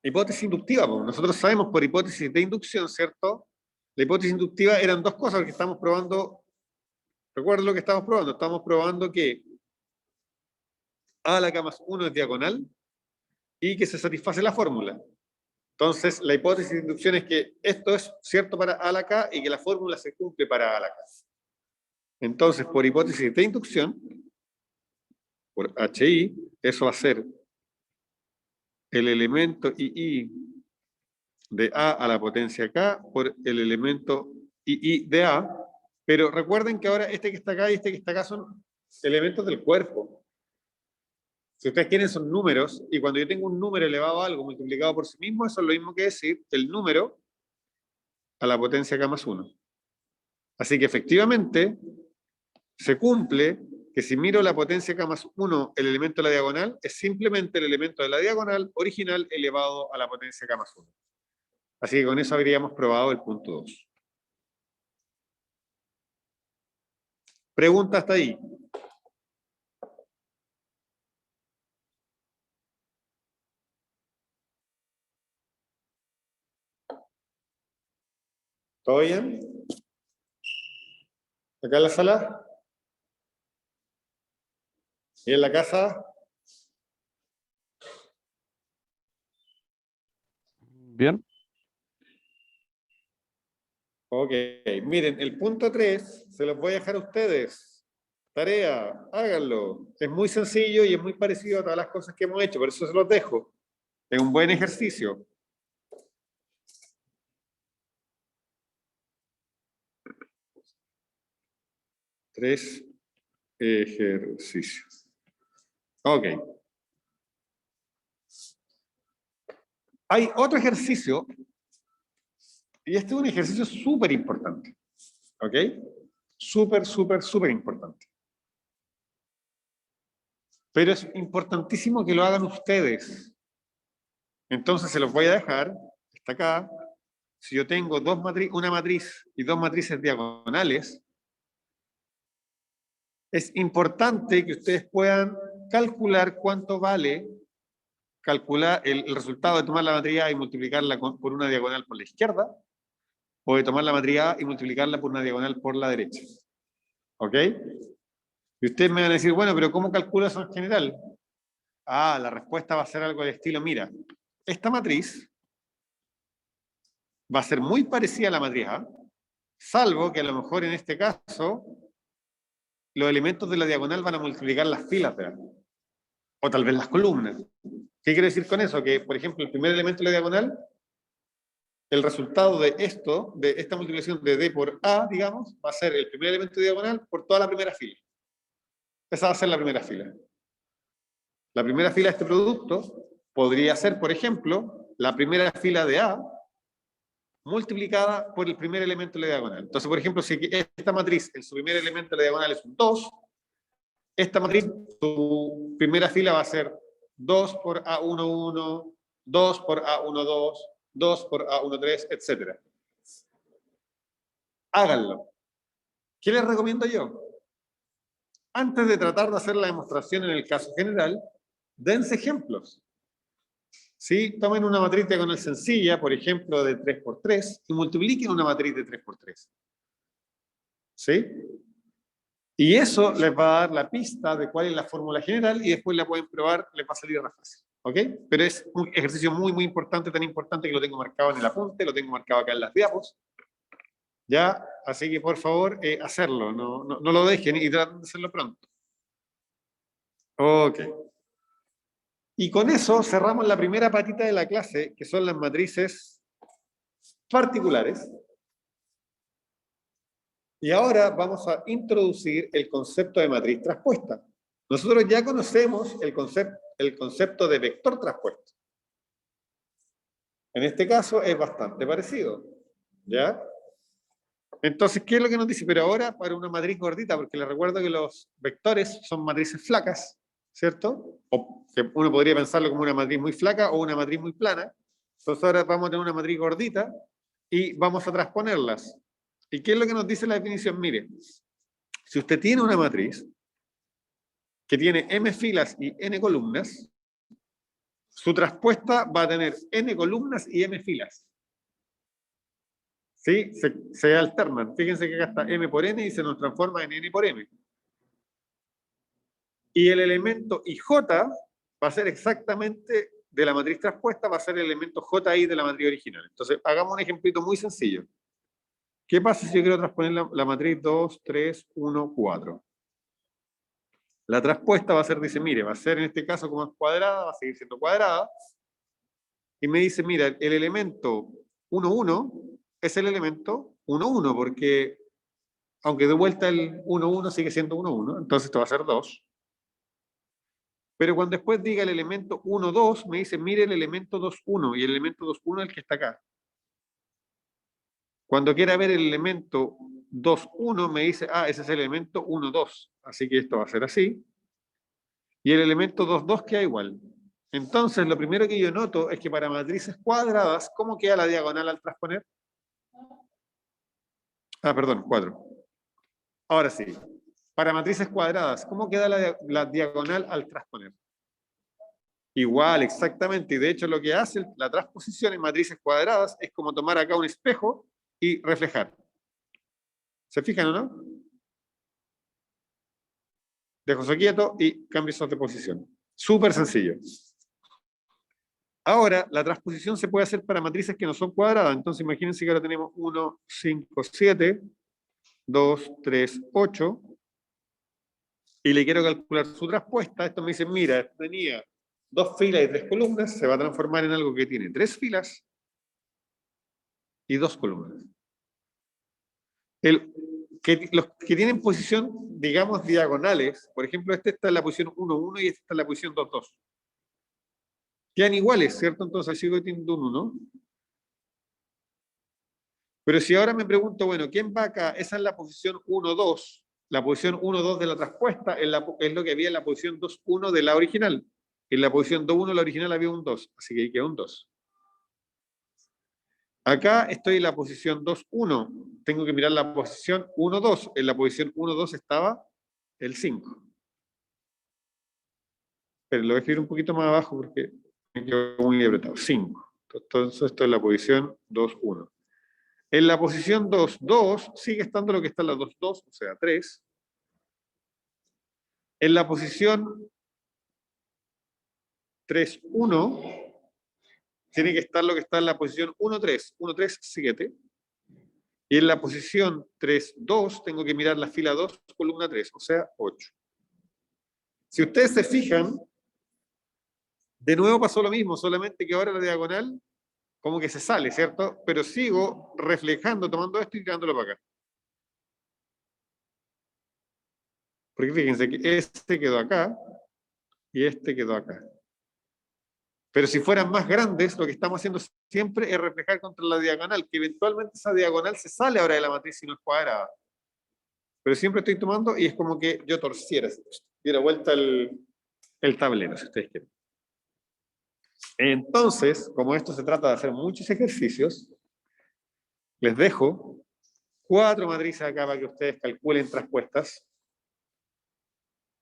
Hipótesis inductiva, pues. Nosotros sabemos por hipótesis de inducción, ¿cierto? La hipótesis inductiva eran dos cosas que estamos probando. ¿Recuerden lo que estamos probando? Estamos probando que A a la K más 1 es diagonal y que se satisface la fórmula. Entonces, la hipótesis de inducción es que esto es cierto para A a la K y que la fórmula se cumple para A a la K. Entonces, por hipótesis de inducción, por HI, eso va a ser el elemento II de A a la potencia K por el elemento II de A, pero recuerden que ahora este que está acá y este que está acá son elementos del cuerpo. Si ustedes quieren son números, y cuando yo tengo un número elevado a algo multiplicado por sí mismo, eso es lo mismo que decir el número a la potencia K más 1. Así que efectivamente se cumple que si miro la potencia K más 1, el elemento de la diagonal, es simplemente el elemento de la diagonal original elevado a la potencia K más 1. Así que con eso habríamos probado el punto 2. Pregunta hasta ahí. ¿Todo bien? ¿Acá en la sala? ¿Y en la casa? Bien. Ok, miren, el punto 3 se los voy a dejar a ustedes. Tarea, háganlo. Es muy sencillo y es muy parecido a todas las cosas que hemos hecho, por eso se los dejo. Es un buen ejercicio. Tres ejercicios. Ok. Hay otro ejercicio, y este es un ejercicio súper importante. ¿Ok? Súper, súper, súper importante. Pero es importantísimo que lo hagan ustedes. Entonces se los voy a dejar, está acá. Si yo tengo una matriz y dos matrices diagonales, es importante que ustedes puedan calcular cuánto vale calcular el resultado de tomar la matriz A y multiplicarla por una diagonal por la izquierda, o de tomar la matriz A y multiplicarla por una diagonal por la derecha. ¿Ok? Y ustedes me van a decir, bueno, pero ¿cómo calculo eso en general? Ah, la respuesta va a ser algo del estilo, mira, esta matriz va a ser muy parecida a la matriz A, salvo que a lo mejor en este caso los elementos de la diagonal van a multiplicar las filas de A, o tal vez las columnas. ¿Qué quiero decir con eso? Que, por ejemplo, el primer elemento de la diagonal, el resultado de esto, de esta multiplicación de D por A, digamos, va a ser el primer elemento diagonal por toda la primera fila. Esa va a ser la primera fila. La primera fila de este producto podría ser, por ejemplo, la primera fila de A multiplicada por el primer elemento de la diagonal. Entonces, por ejemplo, si esta matriz, en su primer elemento de la diagonal es un 2, esta matriz, su primera fila va a ser 2 por A11, 2 por A12, 2 por A13, etc. Háganlo. ¿Qué les recomiendo yo? Antes de tratar de hacer la demostración en el caso general, dense ejemplos. ¿Sí? Tomen una matriz diagonal sencilla, por ejemplo, de 3 por 3, y multipliquen una matriz de 3 por 3. ¿Sí? Y eso les va a dar la pista de cuál es la fórmula general y después la pueden probar, les va a salir más fácil. ¿Ok? Pero es un ejercicio muy, muy importante, tan importante que lo tengo marcado en el apunte, lo tengo marcado acá en las diapos. ¿Ya? Así que por favor, hacerlo, no lo dejen y traten de hacerlo pronto. Ok. Y con eso cerramos la primera patita de la clase, que son las matrices particulares. Y ahora vamos a introducir el concepto de matriz traspuesta. Nosotros ya conocemos el concepto de vector traspuesto. En este caso es bastante parecido. ¿Ya? Entonces, ¿qué es lo que nos dice? Pero ahora para una matriz gordita, porque les recuerdo que los vectores son matrices flacas, ¿cierto? O que uno podría pensarlo como una matriz muy flaca o una matriz muy plana. Entonces ahora vamos a tener una matriz gordita y vamos a transponerlas. ¿Y qué es lo que nos dice la definición? Mire, si usted tiene una matriz que tiene m filas y n columnas, su traspuesta va a tener n columnas y m filas. ¿Sí? Se alternan. Fíjense que acá está m por n y se nos transforma en n por m. Y el elemento ij va a ser exactamente de la matriz traspuesta, va a ser el elemento ji de la matriz original. Entonces, hagamos un ejemplito muy sencillo. ¿Qué pasa si yo quiero transponer la matriz 2, 3, 1, 4? La traspuesta va a ser, dice, mire, va a ser en este caso como es cuadrada, va a seguir siendo cuadrada. Y me dice, mira, el elemento 1, 1 es el elemento 1, 1, porque aunque de vuelta el 1, 1 sigue siendo 1, 1, entonces esto va a ser 2. Pero cuando después diga el elemento 1, 2, me dice, mire el elemento 2, 1, y el elemento 2, 1 es el que está acá. Cuando quiera ver el elemento 2, 1, me dice, ah, ese es el elemento 1, 2. Así que esto va a ser así. Y el elemento 2, 2 queda igual. Entonces, lo primero que yo noto es que para matrices cuadradas, ¿cómo queda la diagonal al transponer? Ah, perdón, 4. Ahora sí. Para matrices cuadradas, ¿cómo queda la diagonal al transponer? Igual, exactamente. Y de hecho, lo que hace la transposición en matrices cuadradas es como tomar acá un espejo y reflejar. ¿Se fijan o no? Dejo eso quieto y cambio eso de posición. Súper sencillo. Ahora, la transposición se puede hacer para matrices que no son cuadradas. Entonces, imagínense que ahora tenemos 1, 5, 7, 2, 3, 8. Y le quiero calcular su traspuesta. Esto me dice, mira, tenía 2 filas y 3 columnas. Se va a transformar en algo que tiene 3 filas y 2 columnas. Los que tienen posición, digamos, diagonales, por ejemplo, este está en la posición 1, 1 y este está en la posición 2, 2. Quedan iguales, ¿cierto? Entonces sigo teniendo un 1. Pero si ahora me pregunto, bueno, ¿quién va acá? Esa es la posición 1, 2. La posición 1, 2 de la traspuesta es lo que había en la posición 2, 1 de la original. En la posición 2, 1 de la original había un 2, así que ahí queda un 2. Acá estoy en la posición 2, 1. Tengo que mirar la posición 1, 2. En la posición 1, 2 estaba el 5. Pero lo voy a escribir un poquito más abajo porque me quedo muy apretado. 5. Entonces esto es la posición 2, 1. En la posición 2, 2 sigue estando lo que está en la 2, 2, o sea, 3. En la posición 3, 1 tiene que estar lo que está en la posición 1, 3. 1, 3, 7. Y en la posición 3, 2 tengo que mirar la fila 2, columna 3, o sea, 8. Si ustedes se fijan, de nuevo pasó lo mismo, solamente que ahora la diagonal como que se sale, ¿cierto? Pero sigo reflejando, tomando esto y tirándolo para acá. Porque fíjense que este quedó acá y este quedó acá. Pero si fueran más grandes, lo que estamos haciendo siempre es reflejar contra la diagonal, que eventualmente esa diagonal se sale ahora de la matriz si no es cuadrada. Pero siempre estoy tomando y es como que yo torciera, diera vuelta el tablero, si ustedes quieren. Entonces, como esto se trata de hacer muchos ejercicios, les dejo 4 matrices acá para que ustedes calculen traspuestas.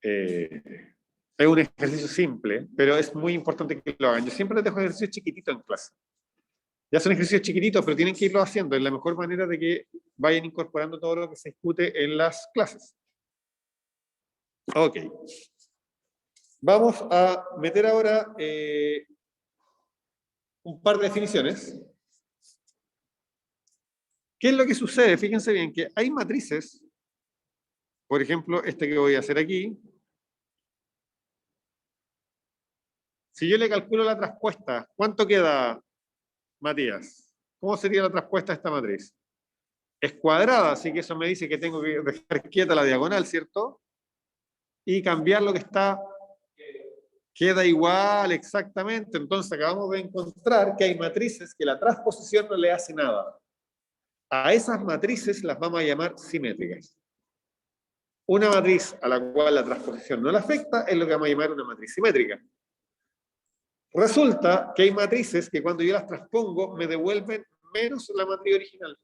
Es un ejercicio simple, pero es muy importante que lo hagan. Yo siempre les dejo ejercicios chiquititos en clase. Ya son ejercicios chiquititos, pero tienen que irlo haciendo. Es la mejor manera de que vayan incorporando todo lo que se discute en las clases. Ok. Vamos a meter ahora un par de definiciones. ¿Qué es lo que sucede? Fíjense bien que hay matrices, por ejemplo, este que voy a hacer aquí. Si yo le calculo la traspuesta, ¿cuánto queda, Matías? ¿Cómo sería la traspuesta de esta matriz? Es cuadrada, así que eso me dice que tengo que dejar quieta la diagonal, ¿cierto? Y cambiar lo que está, queda igual exactamente. Entonces acabamos de encontrar que hay matrices que la transposición no le hace nada. A esas matrices las vamos a llamar simétricas. Una matriz a la cual la transposición no le afecta es lo que vamos a llamar una matriz simétrica. Resulta que hay matrices que cuando yo las transpongo me devuelven menos la matriz original.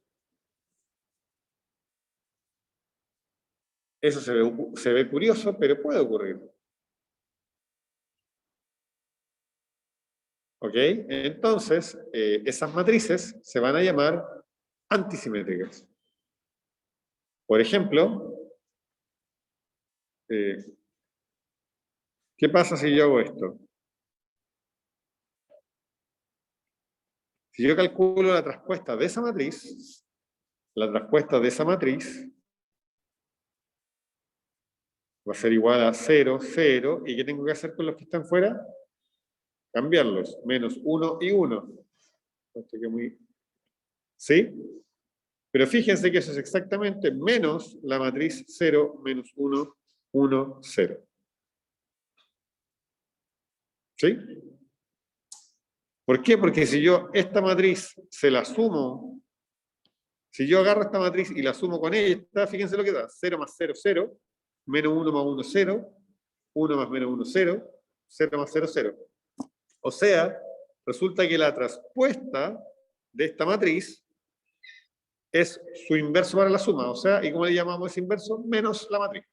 Eso se ve curioso, pero puede ocurrir. ¿Ok? Entonces, esas matrices se van a llamar antisimétricas. Por ejemplo, ¿qué pasa si yo hago esto? Si yo calculo la traspuesta de esa matriz, va a ser igual a 0, 0, ¿y qué tengo que hacer con los que están fuera? Cambiarlos, menos 1 y 1. ¿Sí? Pero fíjense que eso es exactamente menos la matriz 0, menos 1, 1, 0. ¿Sí? ¿Por qué? Porque si yo esta matriz se la sumo, si yo agarro esta matriz y la sumo con esta, fíjense lo que da. 0 más 0, 0. Menos 1 más 1, 0. 1 más menos 1, 0. 0 más 0, 0. O sea, resulta que la traspuesta de esta matriz es su inverso para la suma. O sea, ¿y cómo le llamamos ese inverso? Menos la matriz.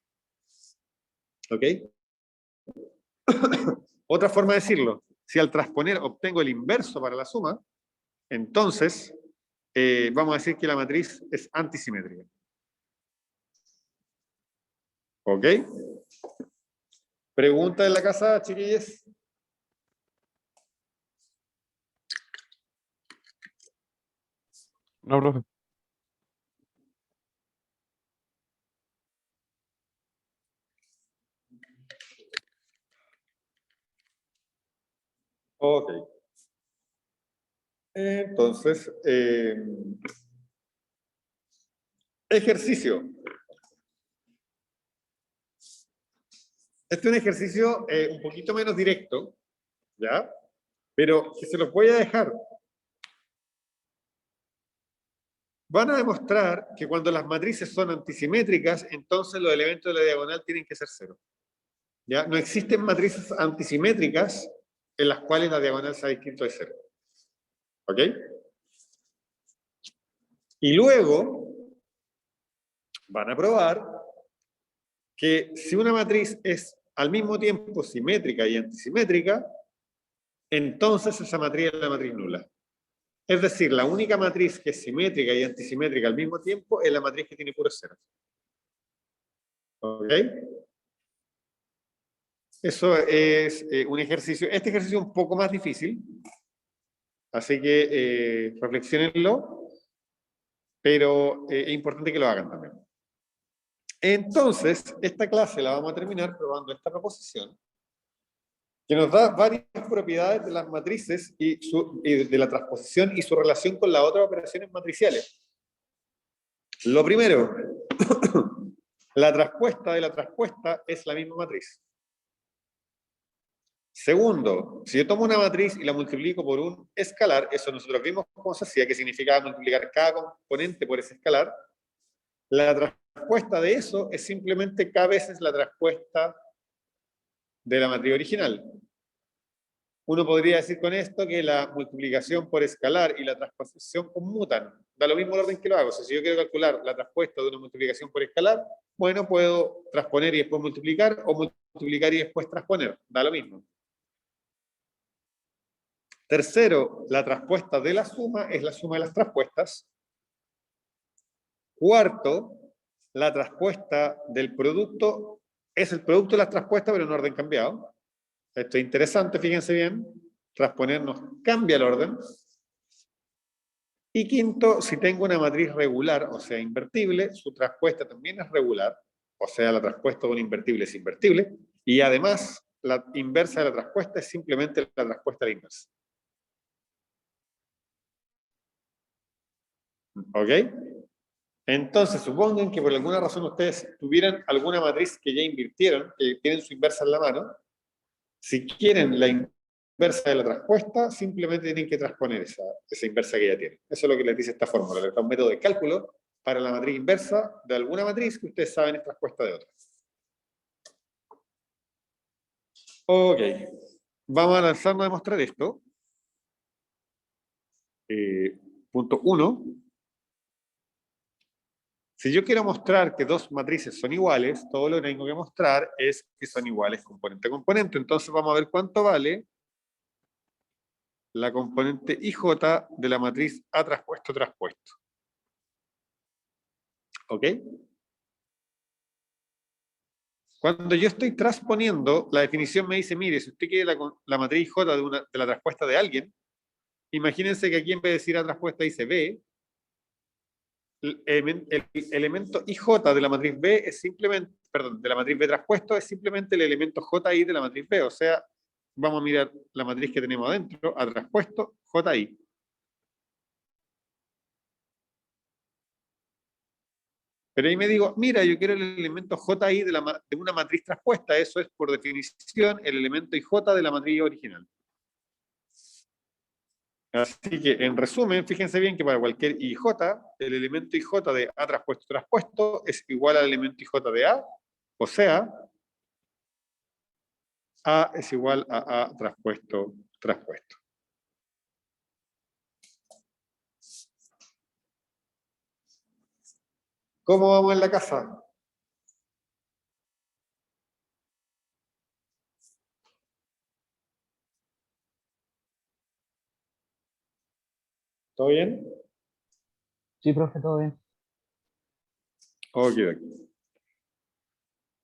¿Ok? Otra forma de decirlo. Si al transponer obtengo el inverso para la suma, entonces vamos a decir que la matriz es antisimétrica. ¿Ok? ¿Pregunta en la casa, chiquillos? No, profe. Ok. Entonces, ejercicio. Este es un ejercicio un poquito menos directo, ¿ya? Pero que se los voy a dejar. Van a demostrar que cuando las matrices son antisimétricas, entonces los elementos de la diagonal tienen que ser cero. ¿Ya? No existen matrices antisimétricas en las cuales la diagonal sea distinto de cero. ¿Ok? Y luego van a probar que si una matriz es al mismo tiempo simétrica y antisimétrica, entonces esa matriz es la matriz nula. Es decir, la única matriz que es simétrica y antisimétrica al mismo tiempo es la matriz que tiene puros ceros. ¿Ok? Eso es un ejercicio. Este ejercicio es un poco más difícil, así que reflexionenlo, pero es importante que lo hagan también. Entonces, esta clase la vamos a terminar probando esta proposición, que nos da varias propiedades de las matrices y de la transposición y su relación con las otras operaciones matriciales. Lo primero, la traspuesta de la traspuesta es la misma matriz. Segundo, si yo tomo una matriz y la multiplico por un escalar, eso nosotros vimos cómo se hacía, que significaba multiplicar cada componente por ese escalar. La traspuesta de eso es simplemente k veces la traspuesta de la matriz original. Uno podría decir con esto que la multiplicación por escalar y la transposición conmutan. Da lo mismo el orden que lo hago. O sea, si yo quiero calcular la traspuesta de una multiplicación por escalar, bueno, puedo transponer y después multiplicar, o multiplicar y después transponer. Da lo mismo. Tercero, la traspuesta de la suma es la suma de las traspuestas. Cuarto, la traspuesta del producto es el producto de las traspuestas, pero en orden cambiado. Esto es interesante, fíjense bien. Transponer nos cambia el orden. Y quinto, si tengo una matriz regular, o sea, invertible, su traspuesta también es regular, o sea, la traspuesta de un invertible es invertible, y además, la inversa de la traspuesta es simplemente la traspuesta de la inversa. ¿Ok? Entonces, supongan que por alguna razón ustedes tuvieran alguna matriz que ya invirtieron, que tienen su inversa en la mano. Si quieren la inversa de la traspuesta, simplemente tienen que transponer esa inversa que ya tienen. Eso es lo que les dice esta fórmula. Les da un método de cálculo para la matriz inversa de alguna matriz que ustedes saben es traspuesta de otra. Ok. Vamos a lanzarnos a demostrar esto. Punto 1. Si yo quiero mostrar que dos matrices son iguales, todo lo que tengo que mostrar es que son iguales componente a componente. Entonces vamos a ver cuánto vale la componente IJ de la matriz A traspuesto traspuesto. ¿Ok? Cuando yo estoy transponiendo, la definición me dice, mire, si usted quiere la matriz IJ de la traspuesta de imagínense que aquí en vez de decir A traspuesta dice B, el elemento IJ de la matriz B es simplemente, perdón, de la matriz B traspuesto es simplemente el elemento JI de la matriz B, o sea, vamos a mirar la matriz que tenemos adentro, A traspuesto, JI. Pero ahí me digo, mira, yo quiero el elemento JI de una matriz traspuesta, eso es por definición el elemento IJ de la matriz original. Así que, en resumen, fíjense bien que para cualquier IJ, el elemento IJ de A traspuesto traspuesto es igual al elemento IJ de A, o sea, A es igual a A traspuesto traspuesto. ¿Cómo vamos en la casa? ¿Todo bien? Sí, profe, todo bien. Ok.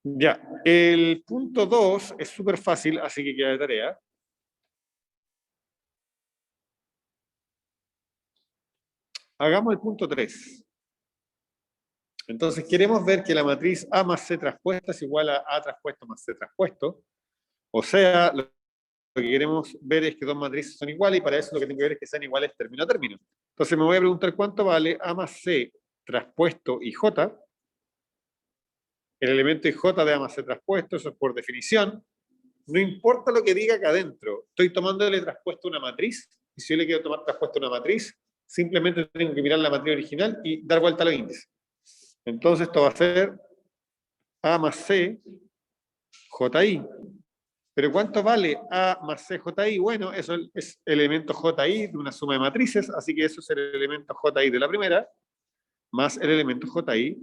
Ya, el punto 2 es súper fácil, así que queda de tarea. Hagamos el punto 3. Entonces queremos ver que la matriz A más C traspuesta es igual a A traspuesto más C traspuesto. O sea, lo que queremos ver es que dos matrices son iguales y para eso lo que tengo que ver es que sean iguales término a término. Entonces me voy a preguntar cuánto vale A más C traspuesto IJ. El elemento IJ de A más C traspuesto, eso es por definición. No importa lo que diga acá adentro, estoy tomándole traspuesto a una matriz, y si yo le quiero tomar traspuesto a una matriz, simplemente tengo que mirar la matriz original y dar vuelta a los índices. Entonces esto va a ser A más C JI. ¿Pero cuánto vale A más C JI? Bueno, eso es el elemento JI de una suma de matrices, así que eso es el elemento JI de la primera, más el elemento JI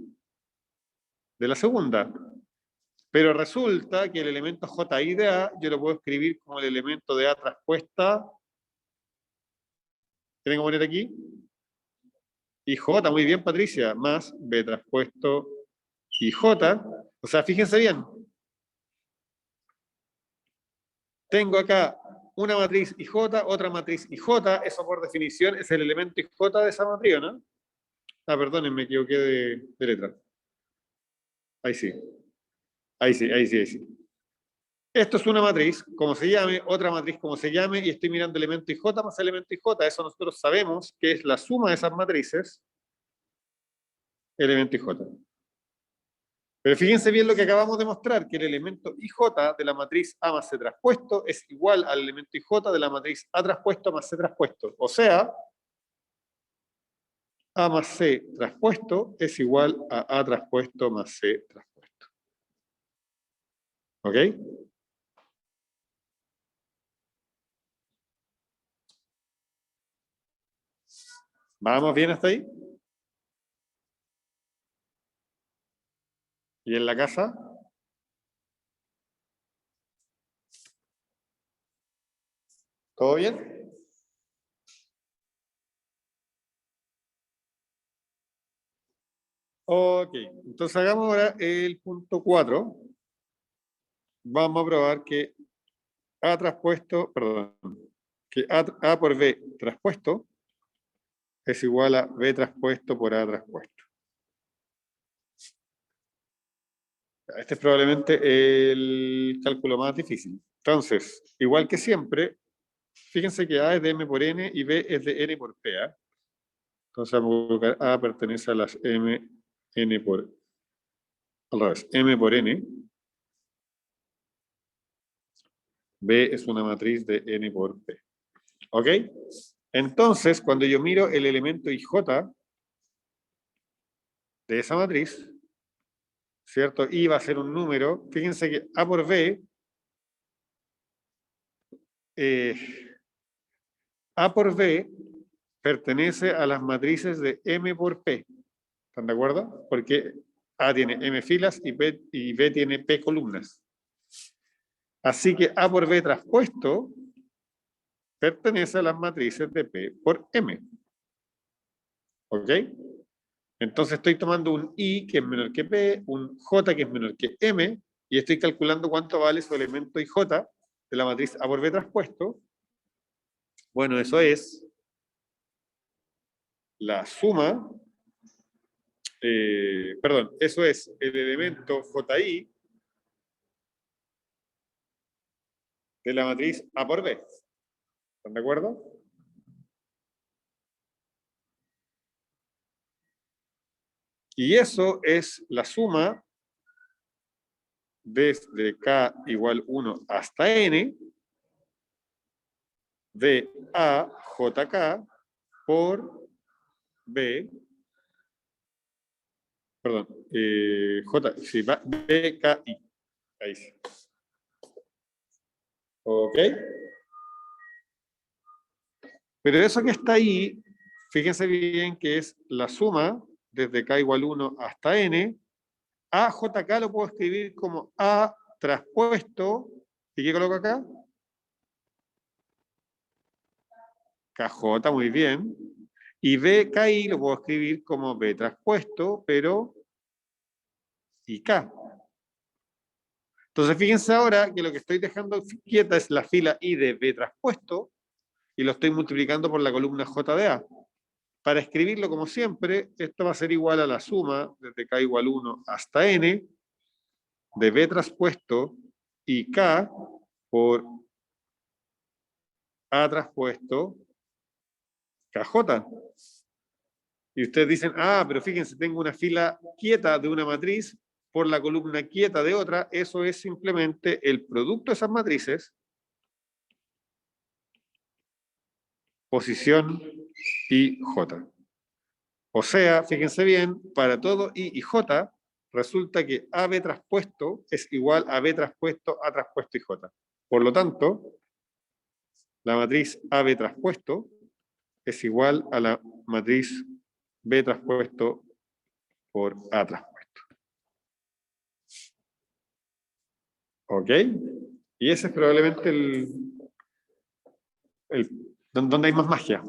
de la segunda. Pero resulta que el elemento JI de A, yo lo puedo escribir como el elemento de A traspuesta. ¿Qué tengo que poner aquí? IJ, muy bien, Patricia, más B traspuesto IJ. O sea, fíjense bien. Tengo acá una matriz IJ, otra matriz IJ, eso por definición es el elemento IJ de esa matriz, ¿no? Ah, perdonen, me equivoqué de letra. Ahí sí. Ahí sí, ahí sí, ahí sí. Esto es una matriz, como se llame, otra matriz como se llame, y estoy mirando elemento IJ más elemento IJ. Eso nosotros sabemos que es la suma de esas matrices, elemento IJ. Pero fíjense bien lo que acabamos de mostrar, que el elemento IJ de la matriz A más C traspuesto es igual al elemento IJ de la matriz A traspuesto más C traspuesto. O sea, A más C traspuesto es igual a A traspuesto más C traspuesto. ¿Ok? ¿Vamos bien hasta ahí? ¿Y en la casa? ¿Todo bien? Ok, entonces hagamos ahora el punto 4. Vamos a probar que A traspuesto, perdón, que A por B traspuesto es igual a B traspuesto por A traspuesto. Este es probablemente el cálculo más difícil. Entonces, igual que siempre, fíjense que A es de M por N y B es de N por P. Entonces vamos a colocar A pertenece a las M, N por... Al revés, M por N. B es una matriz de N por P. ¿Ok? Entonces, cuando yo miro el elemento IJ de esa matriz, ¿cierto? Y va a ser un número. Fíjense que A por B, A por B pertenece a las matrices de M por P. ¿Están de acuerdo? Porque A tiene M filas y B tiene P columnas. Así que A por B traspuesto pertenece a las matrices de P por M. ¿Ok? Entonces estoy tomando un I que es menor que P, un J que es menor que M, y estoy calculando cuánto vale su elemento IJ de la matriz A por B traspuesto. Bueno, eso es la suma, eso es el elemento JI de la matriz A por B. ¿Están de acuerdo? Y eso es la suma desde K igual 1 hasta N de A JK por B, perdón, BKI. Ahí sí. ¿Ok? Pero eso que está ahí, fíjense bien que es la suma desde K igual 1 hasta N. AJK lo puedo escribir como A traspuesto. ¿Y qué coloco acá? KJ, muy bien. Y BKI lo puedo escribir como B traspuesto, pero IK. Entonces fíjense ahora que lo que estoy dejando quieta es la fila I de B traspuesto y lo estoy multiplicando por la columna J de A. Para escribirlo como siempre, esto va a ser igual a la suma desde K igual 1 hasta N de B traspuesto y K por A traspuesto KJ. Y ustedes dicen, pero fíjense, tengo una fila quieta de una matriz por la columna quieta de otra. Eso es simplemente el producto de esas matrices, posición I, J. O sea, fíjense bien, para todo I y J, resulta que AB traspuesto es igual a B traspuesto, A traspuesto y J. Por lo tanto, la matriz AB traspuesto es igual a la matriz B traspuesto por A traspuesto. ¿Ok? Y ese es probablemente donde hay más magia.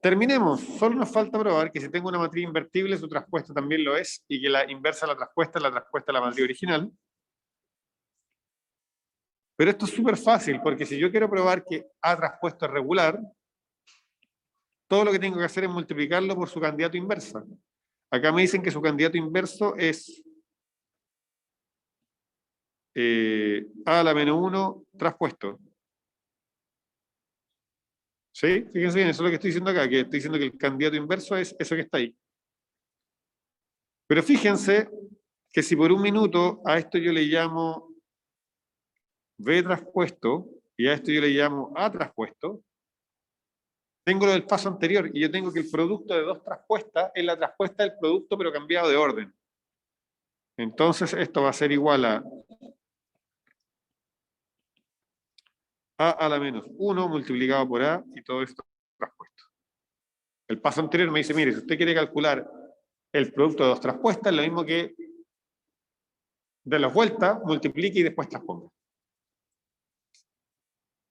Terminemos. Solo nos falta probar que si tengo una matriz invertible, su traspuesta también lo es, y que la inversa de la traspuesta es la traspuesta de la matriz original. Pero esto es súper fácil, porque si yo quiero probar que A traspuesto es regular, todo lo que tengo que hacer es multiplicarlo por su candidato inversa. Acá me dicen que su candidato inverso es A a la menos 1 traspuesto. ¿Sí? Fíjense bien, eso es lo que estoy diciendo acá, que estoy diciendo que el candidato inverso es eso que está ahí. Pero fíjense que si por un minuto a esto yo le llamo B traspuesto y a esto yo le llamo A traspuesto, tengo lo del paso anterior y yo tengo que el producto de dos traspuestas es la traspuesta del producto pero cambiado de orden. Entonces esto va a ser igual a la menos 1 multiplicado por A y todo esto traspuesto. El paso anterior me dice, mire, si usted quiere calcular el producto de dos traspuestas, es lo mismo que de las vueltas, multiplique y después transponga.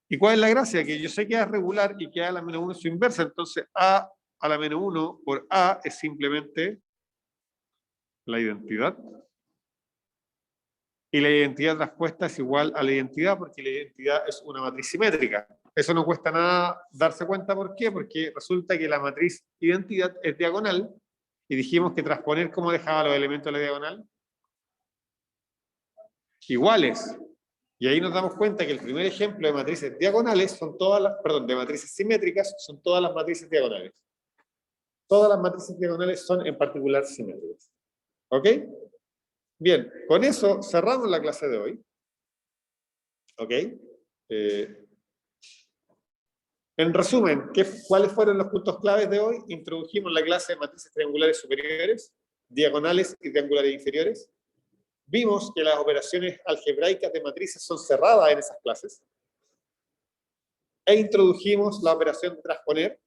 ¿Y cuál es la gracia? Que yo sé que A es regular y que A a la menos 1 es su inversa, entonces A a la menos 1 por A es simplemente la identidad. Y la identidad traspuesta es igual a la identidad porque la identidad es una matriz simétrica. Eso no cuesta nada darse cuenta. ¿Por qué? Porque resulta que la matriz identidad es diagonal y dijimos que transponer, ¿cómo dejaba los elementos de la diagonal? Iguales. Y ahí nos damos cuenta que el primer ejemplo de matrices diagonales son todas las, perdón, de matrices simétricas son todas las matrices diagonales. Todas las matrices diagonales son en particular simétricas. ¿Ok? Bien, con eso cerramos la clase de hoy. ¿Ok? En resumen, ¿cuáles fueron los puntos claves de hoy? Introdujimos la clase de matrices triangulares superiores, diagonales y triangulares inferiores. Vimos que las operaciones algebraicas de matrices son cerradas en esas clases. E introdujimos la operación transponer.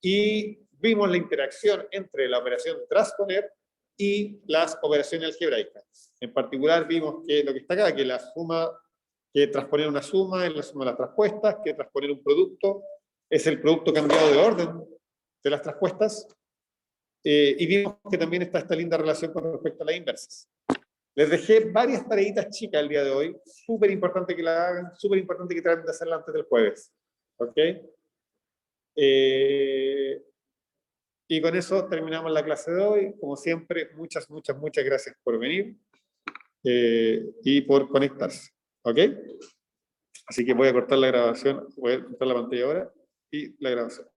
Y vimos la interacción entre la operación transponer y las operaciones algebraicas. En particular vimos que lo que está acá, que la suma, que transponer una suma es la suma de las traspuestas, que transponer un producto es el producto cambiado de orden de las traspuestas. Y vimos que también está esta linda relación con respecto a las inversas. Les dejé varias tareitas chicas el día de hoy, súper importante que la hagan, súper importante que traten de hacerla antes del jueves. ¿Ok? Y con eso terminamos la clase de hoy. Como siempre, muchas gracias por venir y por conectarse. ¿Ok? Así que voy a cortar la grabación, voy a cortar la pantalla ahora y la grabación.